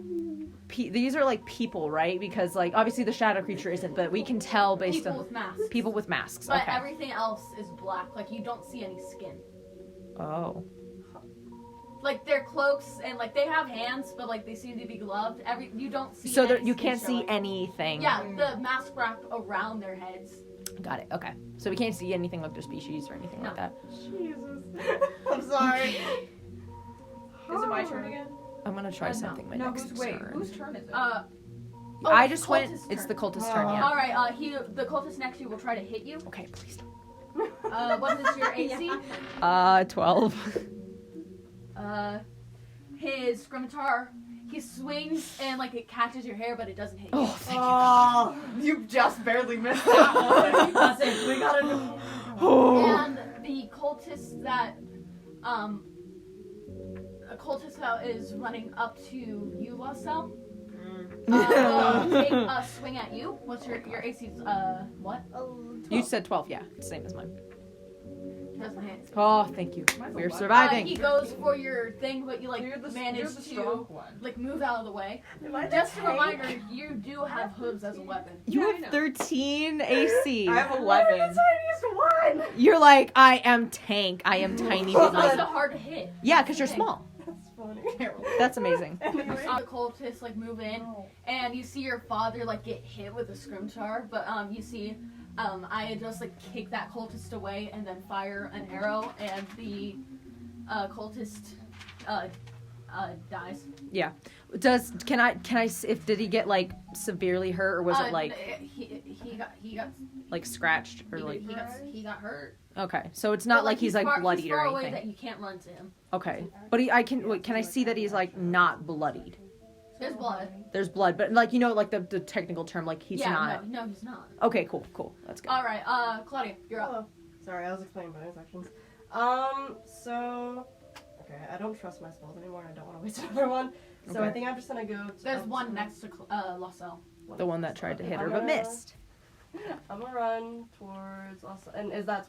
these are like people, right? Because like obviously the shadow creature isn't, but we can tell based
People
on
with masks.
people with masks.
But
Okay.
everything else is black. Like you don't see any skin.
Oh.
Like their cloaks and like they have hands, but like they seem to be gloved. You don't see.
So
any
you
skin
can't see
showing.
anything.
Yeah, the mask wrap around their heads.
Got it. Okay. So we can't see anything like their species or anything like that.
Jesus. I'm sorry.
Is it my turn again?
I'm gonna try something my
No,
next
whose
turn.
turn is it?
I
it's
just went.
cultist's
It's
turn.
the cultist turn. Yeah.
All right. The cultist next to you will try to hit you.
Okay, please don't.
What is your AC?
12.
His scimitar. He swings and like it catches your hair, but it doesn't hit you.
Oh, thank
Oh,
You just barely missed that one.
we gotta know.
And the cultist that is running up to you, Laussel, will take a swing at you. What's your AC's what?
You said 12. Yeah, same as mine.
Doesn't hit.
Oh, thank you.
Mine's
We're
11.
surviving.
He goes for your thing, but you like
You're the
manage
strong
to
one.
like move out of the way.
Am I the
Just a
tank?
reminder, you do have hooves as a weapon.
You
Yeah, I
have
know.
13 AC.
I have
I'm
11.
the tiniest one.
You're like, I am tank. I am tiny.
It's
baby.
so hard to hit.
Yeah, because you're small.
That's funny.
That's amazing.
You
Anyway.
see the cultists like move in, and you see your father like get hit with a scimitar, but you see I just like kick that cultist away and then fire an arrow, and the cultist dies.
Yeah. Can I did he get like severely hurt or was it like
he got
like scratched or like
he got hurt.
okay. So it's not
But,
like he's like
far,
bloodied
he's
or
far away
anything.
that you can't run to him.
Okay. But can I see that he's like not bloodied?
There's blood.
There's blood, but like like the technical term like he's
yeah,
not.
no, he's not.
Okay, cool. That's good.
All right, Claudia, you're up.
Hello. Sorry, I was explaining bonus actions. So okay, I don't trust my spells anymore. And I don't want to waste another one. So I
Okay.
think I'm just gonna go.
There's one next to Laussel.
The one that tried to hit her
I'm
but
gonna-
missed.
I'm gonna run towards Laussel. And is that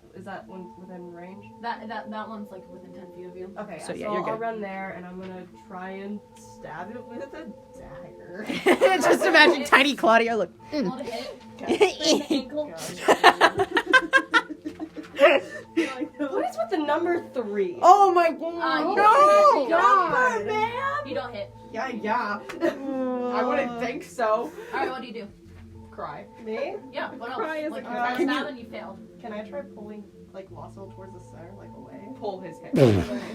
one within range?
That one's like within 10 feet of you.
Okay,
So, yeah,
so
you're
I'll
good.
run there and I'm gonna try and stab it with a dagger.
Just imagine tiny Claudia look.
Roll to hit.
What is with the number 3?
Oh my
You
god!
don't hit.
God, man!
You don't hit.
Yeah.
I wouldn't think so.
Alright, what do you do?
Cry.
Me?
Yeah, what else?
Cry is
Like,
a
you tried to
Can
stab
you-
and you failed.
Can I try pulling like Laussel towards the center, like away?
Pull his head.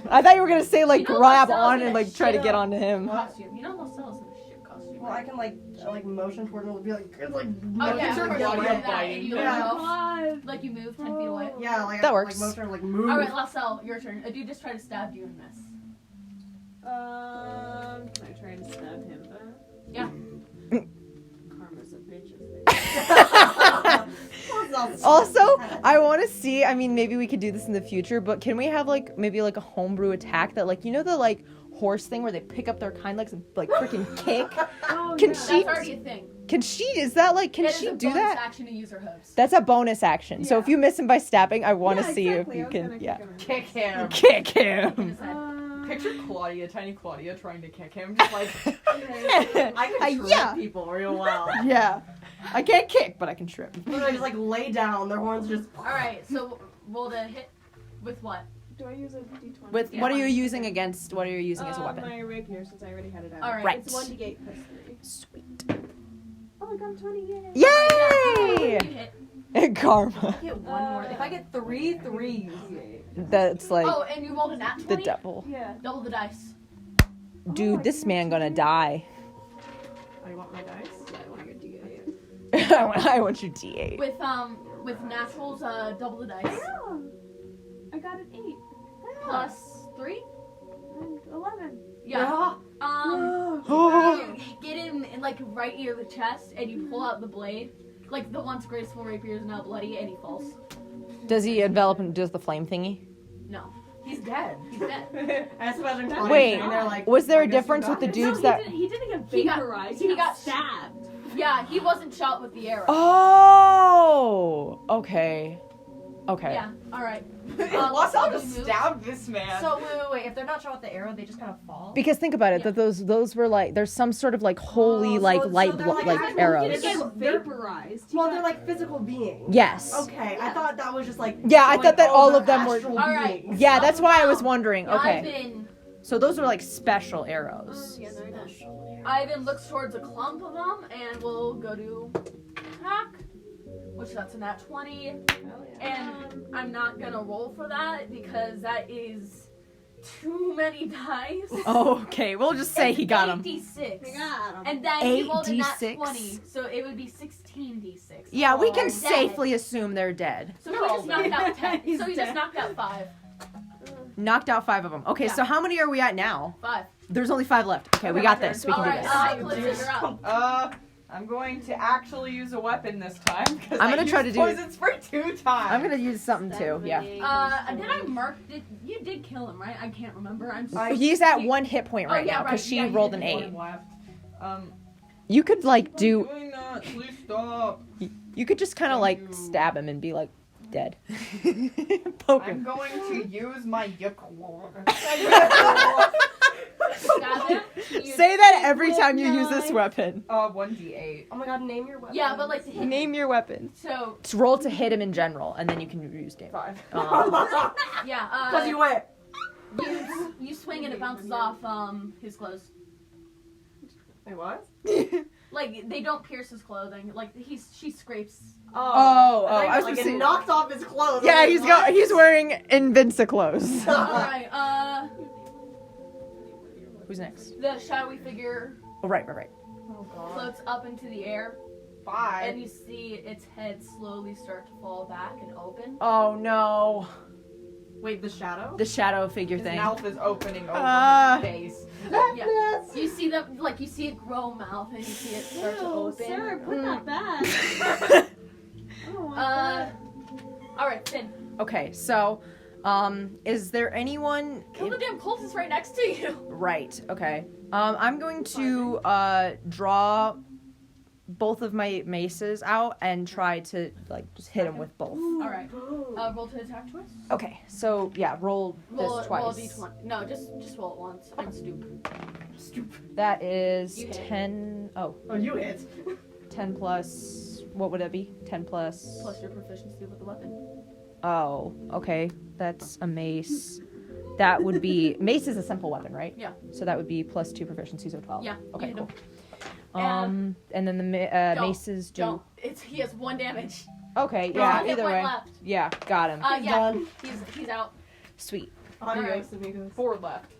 I thought you were gonna say like
You know
grab
Laussel
on
is
and
gonna
like try to
shit
get
up.
onto him.
Costume. You know Lausel's in a shit costume.
Well, I
right?
can like motion toward him and be like
Oh
motion
yeah,
to
of course
get
you
away.
did that. And you
Yeah.
move, like you move 10 feet away.
Yeah, like
That
I,
works.
Like motion, like move.
Alright, Laussel, your turn. You just try to stab you and miss.
Can I try and stab him back?
Yeah.
Karma's a bitch, as they
Also, I want to see. I mean, maybe we could do this in the future, but can we have like maybe like a homebrew attack that like the like horse thing where they pick up their hind legs and like freaking kick?
Oh,
Can
yeah.
she-
That's already a thing.
Can she? Is that like? Can
It is
she
a
do
bonus
that?
action to use her hooves.
That's a bonus action. So
Yeah.
if you miss him by stabbing, I want to
Yeah,
see
exactly.
if
I
you
was
can.
gonna
Yeah.
Kick him.
Kick
In
him.
his head.
Picture Claudia, tiny Claudia, trying to kick him. Just like,
I can trip
yeah.
people real well.
Yeah. I can't kick, but I can trip.
Literally just like lay down, their horns just.
Alright, so roll to hit with what?
Do I use a d20?
With
Yeah.
what are you using against? What are you using as a weapon?
My rapier, since I already had it out.
Alright.
Right.
It's 1d8 plus 3.
Sweet.
Oh, I got 20, yay!
Yay!
You hit.
Karma.
Get one more. If I get 3 threes.
That's like
Oh, and you rolled a nat 20?
the devil.
Yeah.
Double the dice.
Dude, this man gonna die.
Oh, you want my dice?
Yeah, I want your d8.
I want you D8.
With naturals, double the dice.
Yeah. I got an 8.
Plus 3?
And 11.
Yeah.
Oh.
You get him in like right near the chest and you pull out the blade. Like the once graceful rapier is now bloody and he falls.
Does he envelop and does the flame thingy?
No. He's dead. He's dead.
I just imagine Claudia
Wait,
sitting there like,
was there
I
a
guess you
difference with
got
the
it.
dudes
no,
that?
he didn't get
He got-
vaporized.
he
He
got
got stabbed.
Yeah, he wasn't shot with the arrow.
Oh. Okay. Okay.
Yeah, alright.
Laussel just
you move.
stabbed this man.
So wait. If they're not shot with the arrow, they just kind of fall.
Because think about it,
Yeah.
that those were like there's some sort of like holy
Oh,
like
so
light
they're,
like
actual-
arrows.
He didn't get vaporized. He
Well,
got-
they're like physical beings.
Yes.
Okay, I thought that was just like.
Yeah, I
showing
thought that all
their
of them were-
astral
Alright.
beings.
Yeah, that's why I was
Now,
wondering. Okay.
Ivan,
So those are like special arrows.
Yeah, they're not.
Ivan looks towards a clump of them and we'll go to attack. Which that's a nat 20.
Hell yeah.
And I'm not gonna roll for that because that is too many dice.
Oh, okay. We'll just say
It's
he got him.
8d6.
He got him.
And then he rolled a nat
8d6?
20, so it would be 16d6.
Yeah, we can
They're dead.
safely assume they're dead.
So he
They're all
just knocked out 10.
He's
So he
dead.
just knocked out 5.
Knocked out 5 of them. Okay,
Yeah.
so how many are we at now?
5.
There's only 5 left. Okay, we got this. We can do
Alright,
this.
Calypsa, you're up.
I'm going to actually use a weapon this time because
I'm gonna try to do-
poison spray 2 times.
I'm gonna use something too. Yeah.
Did I mark? You did kill him, right? I can't remember. I'm just.
He's at 1 hit point right
Oh, yeah,
now because
right.
she
Yeah, he
rolled
did
an
hit
8.
One left.
You could like
I'm
do.
doing that. Please stop.
You could just kind of like stab him and be like dead. Poke
I'm
him.
going to use my yuck.
Stab him.
Say that every time you use this weapon.
1d8.
Oh my god, name your weapon.
Yeah, but like to hit.
Name your weapon.
So
Just roll to hit him in general, and then you can use damage.
5.
yeah.
Because you went.
You swing and it bounces off his clothes.
Wait, what?
Like they don't pierce his clothing. Like she scrapes.
Oh,
I
I was
like
gonna
it
say-
knocked off his clothes.
Yeah,
I'm
he's
like,
got.
what?
He's wearing Invinci clothes.
All right.
Who's next?
The shadowy figure
Oh, right.
Oh god.
floats up into the air,
5.
and you see its head slowly start to fall back and open.
Oh no,
Wait, the shadow?
the shadow figure
His
thing.
mouth is opening over
Ah.
his face.
Yeah. You see them like you see it grow mouth, and you see it start to open.
Sarah, put that back. I don't want that.
All right, Finn.
Okay, so, is there anyone?
Kill the damn cultist right next to you.
Right. Okay. I'm going to draw both of my maces out and try to like just hit him with both.
All right. Roll to attack twice.
Okay, so yeah, roll this twice.
Roll a d20. No, just roll it once and stoop.
That is
You hit.
10. Oh,
Oh, you hit.
10 plus. What would it be? 10 plus.
Plus your proficiency with the weapon.
Oh, okay. That's a mace. That would be mace is a simple weapon, right?
Yeah.
So that would be plus 2 proficiency, so 12.
Yeah.
Okay,
you hit
cool.
him.
And then the
Don't.
maces do.
Don't. He has 1 damage.
Okay,
There's
yeah.
one hit
Either
point
way.
left.
Yeah, got him.
Yeah.
Done.
He's out.
Sweet.
Adios, amigos.
4 left,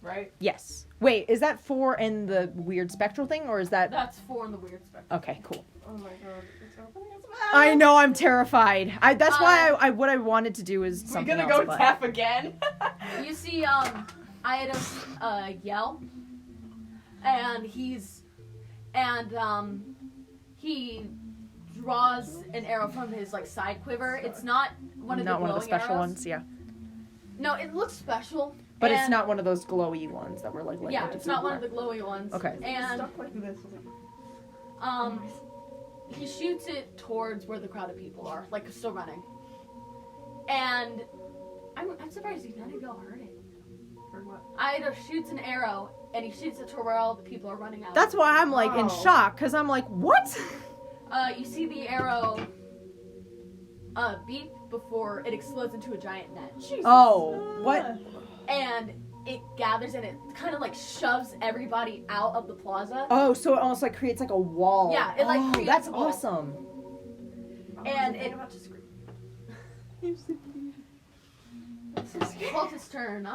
right?
Yes. Wait, is that 4 in the weird spectral thing, or is that?
That's 4 in the weird spectrum.
Okay, cool.
Oh my god, it's opening its mouth.
I know, I'm terrified. That's why I what I wanted to do is
We're
something
gonna
else.
go
but-
deaf again.
You see, Ida's yell, and he draws an arrow from his like side quiver. It's not one of
Not
the
one of the
glowing
special
arrows.
ones, yeah.
No, it looks special,
But it's
and-
not one of those glowy ones that were like.
Yeah, it's not one of the glowy ones.
Okay.
And
Stuck like this. I was like,
he shoots it towards where the crowd of people are, like still running. And I'm surprised none of y'all heard it.
for what?
Ida shoots an arrow, and he shoots it to where all the people are running out.
That's why I'm like in
Oh.
shock, because I'm like, what?
You see the arrow beep before it explodes into a giant net.
Oh, what?
And it gathers and it kind of like shoves everybody out of the plaza.
Oh, so it almost like creates like a wall.
Yeah, it, like,
Oh,
creates
that's
a wall.
awesome.
And
I'm
it
about to scream.
Cultist's turn.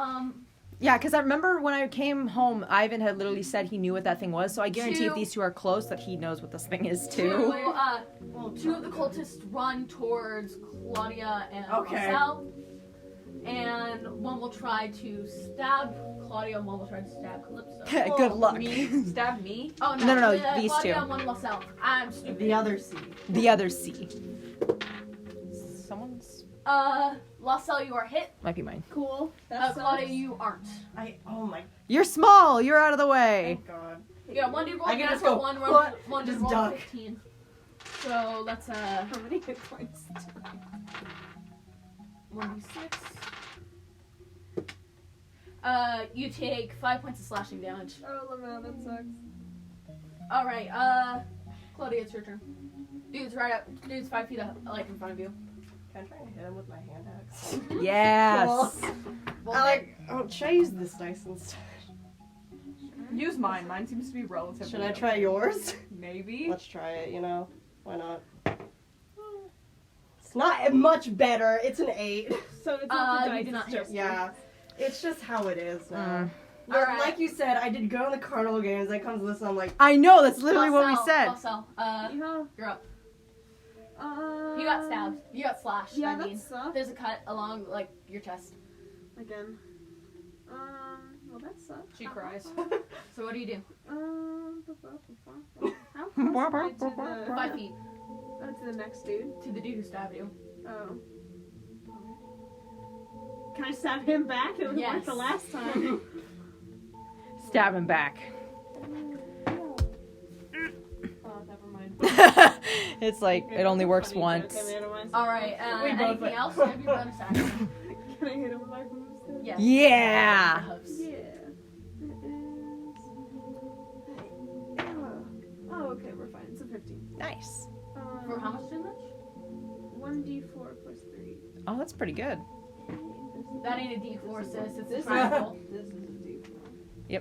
Yeah, because I remember when I came home, Ivan had literally said he knew what that thing was, so I guarantee if
Two-
these two are close, that he knows what this thing is
two
too.
of the cultists run towards Claudia and
Okay.
Laussel. And one will try to stab Claudia and one will try to stab Calypsa.
Good luck.
Me? Stab me?
Oh
No, no, these
Claudia
two.
and one Laussel. I'm stupid.
The other C.
The other C. Someone's
Laussel, you are hit.
might be mine.
Cool.
Claudia, you aren't.
Oh my
You're small. You're out of the way.
thank god.
Yeah, one dude rolled
I can just
natural,
go,
one
what?
dude
Just
rolled
duck.
15. So let's
How many hit points?
1d6. You take 5 points of slashing damage.
Oh, man, that sucks.
All right, Claudia, it's your turn. Dude's 5 feet up, like in front of you.
Can I try and hit him with my hand axe?
Yes.
Well,
Should I use this dice instead?
Use mine. Mine seems to be relatively.
Should I try yours?
Maybe.
Let's try it, you know. Why not? It's not much better. It's an 8.
So it's not the
you
dice,
did not
it's
hit.
just
Yeah. It's just how it is now.
Alright.
Like you said, I did go in the carnival games, then comes this, and I'm like,
I know. That's literally what we
Laussel,
said.
Laussel,
Yeah.
you're up. You got stabbed. You got slashed.
Yeah,
I
that
mean,
sucks.
there's a cut along like your chest.
Again. Well, that sucks.
She cries.
So what do you do?
How close am I to the,
5 feet
to the next dude?
to the dude who stabbed you.
Oh. Can I stab him back? It was like
Yes.
the last time.
Stab him back.
Oh, never mind.
It's like
Okay,
it only
that's a
works
funny
once.
joke I made of myself.
All right.
We both
Anything
went-
else? Have you bonus action?
Can I hit him with my hooves then?
Yes.
Yeah.
The hooves.
Yeah. It is. Oh, okay, we're fine. It's a 15.
Nice.
For how much damage?
1d4 plus 3.
Oh, that's pretty good.
That ain't a D4, sis. It's a
This
triangle.
This is a d4.
yeah.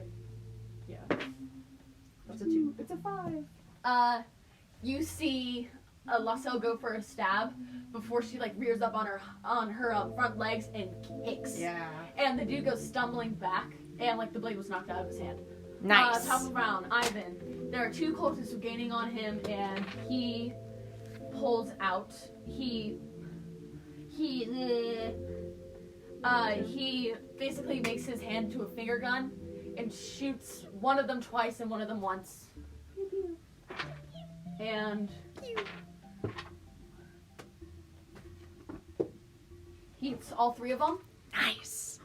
That's a 2.
It's a 5.
You see Laussel go for a stab before she like rears up on her front legs and kicks.
Yeah.
And the dude goes stumbling back, and like the blade was knocked out of his hand.
Nice.
Top of round, Ivan. There are 2 cultists who are gaining on him, and he pulls out. He basically makes his hand to a finger gun and shoots one of them twice and one of them once. And he hits all 3 of them,
Nice.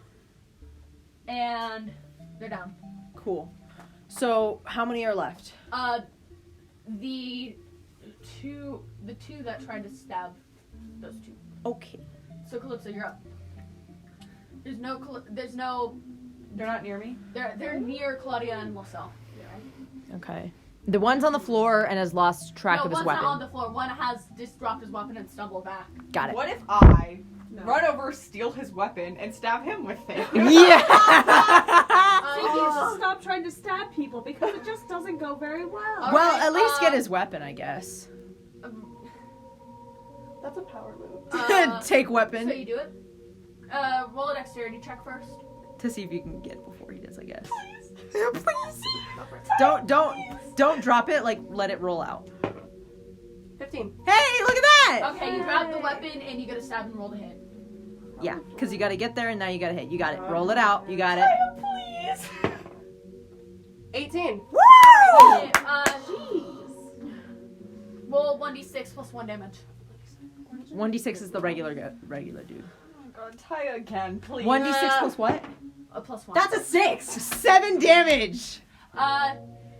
and they're down.
Cool. So how many are left?
the two that tried to stab those two.
Okay.
So Calypso, you're up. There's no.
They're not near me.
They're near Claudia and Laussel.
Okay. The one's on the floor and has lost track
No,
of his
one's
weapon.
not on the floor. One has just dropped his weapon and stumbled back.
Got it.
What if I run over, steal his weapon, and stab him with it?
Yeah.
So he needs to stop trying to stab people because it just doesn't go very well.
All
Well,
right,
at least get his weapon, I guess.
That's a power move.
Take
So
weapon
you do it. Roll a dexterity check first.
to see if you can get it before he does, I guess.
Please.
Don't drop it. Like, let it roll out.
15.
Hey, look at that.
Okay, you grab the weapon and you get a stab and roll the hit.
Yeah, because you got to get there and now you got to hit. You got it. Roll it out. You got it.
Please. 18.
Woo!
Roll 1d6 plus 1 damage.
1d6 is the regular dude.
Oh god, tie again, please.
1d6 plus what?
Plus 1.
That's a 6. 7 damage.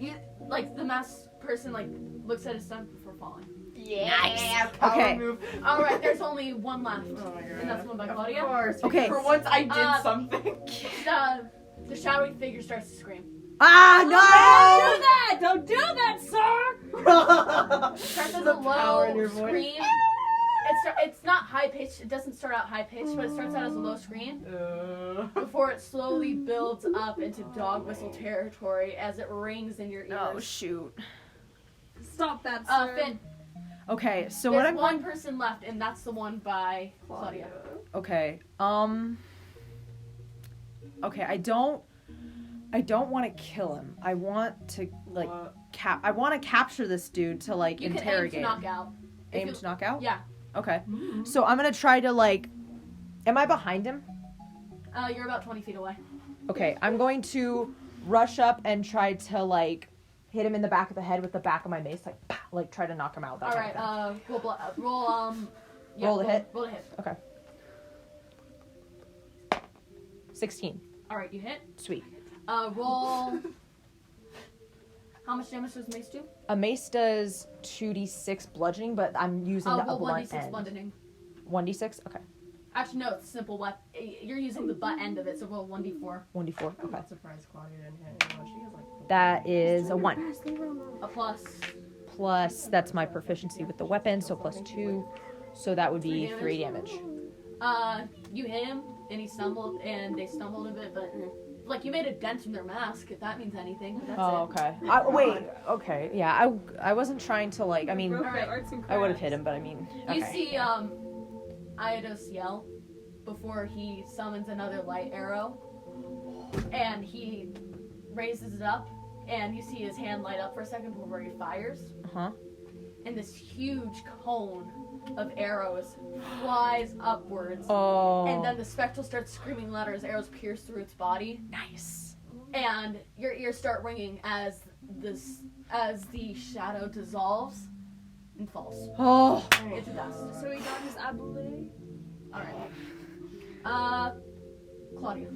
You like the masked person like looks at his stunt before falling.
Nice.
Power
Okay.
move.
All right, there's only one left,
Oh my god.
and that's one by
Of
Claudia.
course.
Okay.
For once, I did something.
The shadowy figure starts to scream.
Ah,
Don't do that, sir!
It starts as
The
a
power in
low
your voice.
scream. It's not high pitched. It doesn't start out high pitched, but it starts out as a low scream before it slowly builds up into dog whistle territory as it rings in your ears.
Oh shoot.
Stop that, sir.
Finn,
Okay, so
there's
what I'm
one person left, and that's the one by Claudia.
Okay. Okay, I don't want to kill him. I want to like I want to capture this dude to like
You
interrogate.
can aim to knock out. If
Aim
you-
to knock out?
Yeah.
Okay. So I'm going to try to like am I behind him?
You're about 20 feet away.
Okay, I'm going to rush up and try to like hit him in the back of the head with the back of my mace, like pow, like try to knock him out. That
All
kind
right.
of thing.
Roll
the hit?
Roll the hit.
16.
All right, you hit.
Sweet.
Roll. How much damage does mace do?
A mace does 2d6 bludgeoning, but I'm using the
Roll
blunt
1d6
end.
bludgeoning.
1d6? Okay.
Actually, no, it's a simple weapon. You're using the butt end of it, so roll 1d4.
1d4.
I'm
Okay.
not surprised Claudia didn't hit anyone. She has like.
That is a 1.
A plus.
Plus, that's my proficiency with the weapon, so plus 2. So that would be 3 damage.
You hit him, and he stumbled, and they stumbled a bit, but like you made a dent in their mask, if that means anything. That's
Oh,
it.
okay. Wait, okay. Yeah, I wasn't trying to like, I mean, I would have hit him, but I mean, okay.
You see, Iados yell before he summons another light arrow, and he raises it up, and you see his hand light up for a second before he fires,
Uh-huh.
and this huge cone of arrows flies upwards,
Oh.
and then the spectral starts screaming louder as arrows pierce through its body,
Nice.
and your ears start ringing as the shadow dissolves and falls
Oh.
into dust.
So he got his ability?
Alright. Claudia.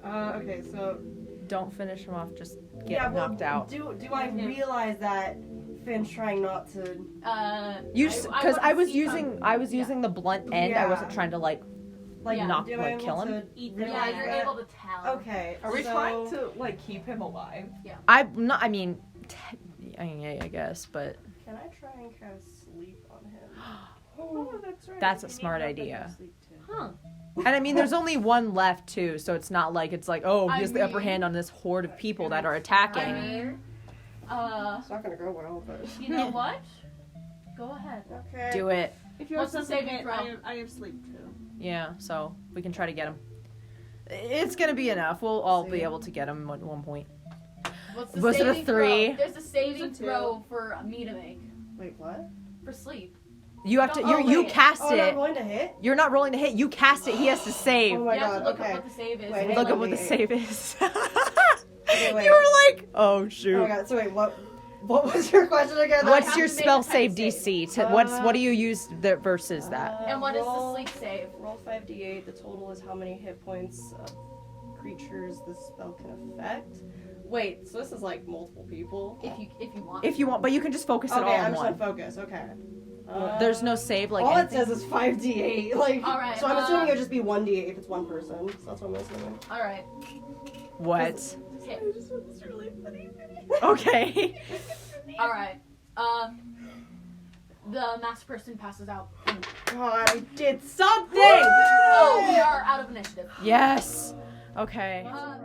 Okay, so
Don't finish him off, just get
yeah, well,
knocked out.
Do I realize that Finn's trying not to?
Because I was using the blunt end. I
Yeah.
I trying to like
Yeah.
knock
Do I
like kill him.
Yeah, you're
that?
able to tell.
Okay.
Are we
so,
trying to like keep him alive?
I'm not. I mean, yeah, I guess, but
Can I try and cast sleep on him?
Oh, that's right.
that's a smart idea.
Sleep too.
Huh.
And I mean, there's only one left too, so it's not like it's like, oh, he has the upper
mean-
hand on this horde of people that are attacking.
I mean,
It's not gonna go well, but
you know what? Go ahead.
okay.
Do it.
If yours
What's the
doesn't
saving
hit,
throw?
I have sleep too.
Yeah, so we can try to get him. It's gonna be enough. We'll all be able to get him at one point.
What's the
Was it a
saving
3?
Throw? There's a saving
There's a 2.
throw for me to make
Wait, what?
for sleep.
You have to.
Oh,
You
wait.
cast
Oh, I'm
it.
going to hit.
You're not rolling to hit. You cast it. He has to save.
Oh my
you have
god.
to look
Okay.
up what the save is.
Wait,
Look
hang
at what
on,
the
wait.
save is.
Okay, wait.
You were like, oh
Oh
shoot.
my god. So wait, what was your question again?
I
What's
have
your
to make
spell
a type
save
save.
DC? What do you use versus that?
And what is the
roll-
sleep save?
Roll 5d8. The total is how many hit points of creatures the spell can affect. Wait, so this is like multiple people?
If you want.
If you want, but you can just focus it
Okay,
all
I'm
on
just
one.
gonna focus. Okay.
There's no save, like
all
anything.
it says is 5d8. Like,
Alright,
so I'm assuming it would just be 1d8 if it's one person. So that's what I'm assuming.
All right.
What?
Okay.
I just want this really funny video.
Okay.
All right. The masked person passes out.
God, I did something!
Oh, we are out of initiative.
Yes. Okay.
Uh,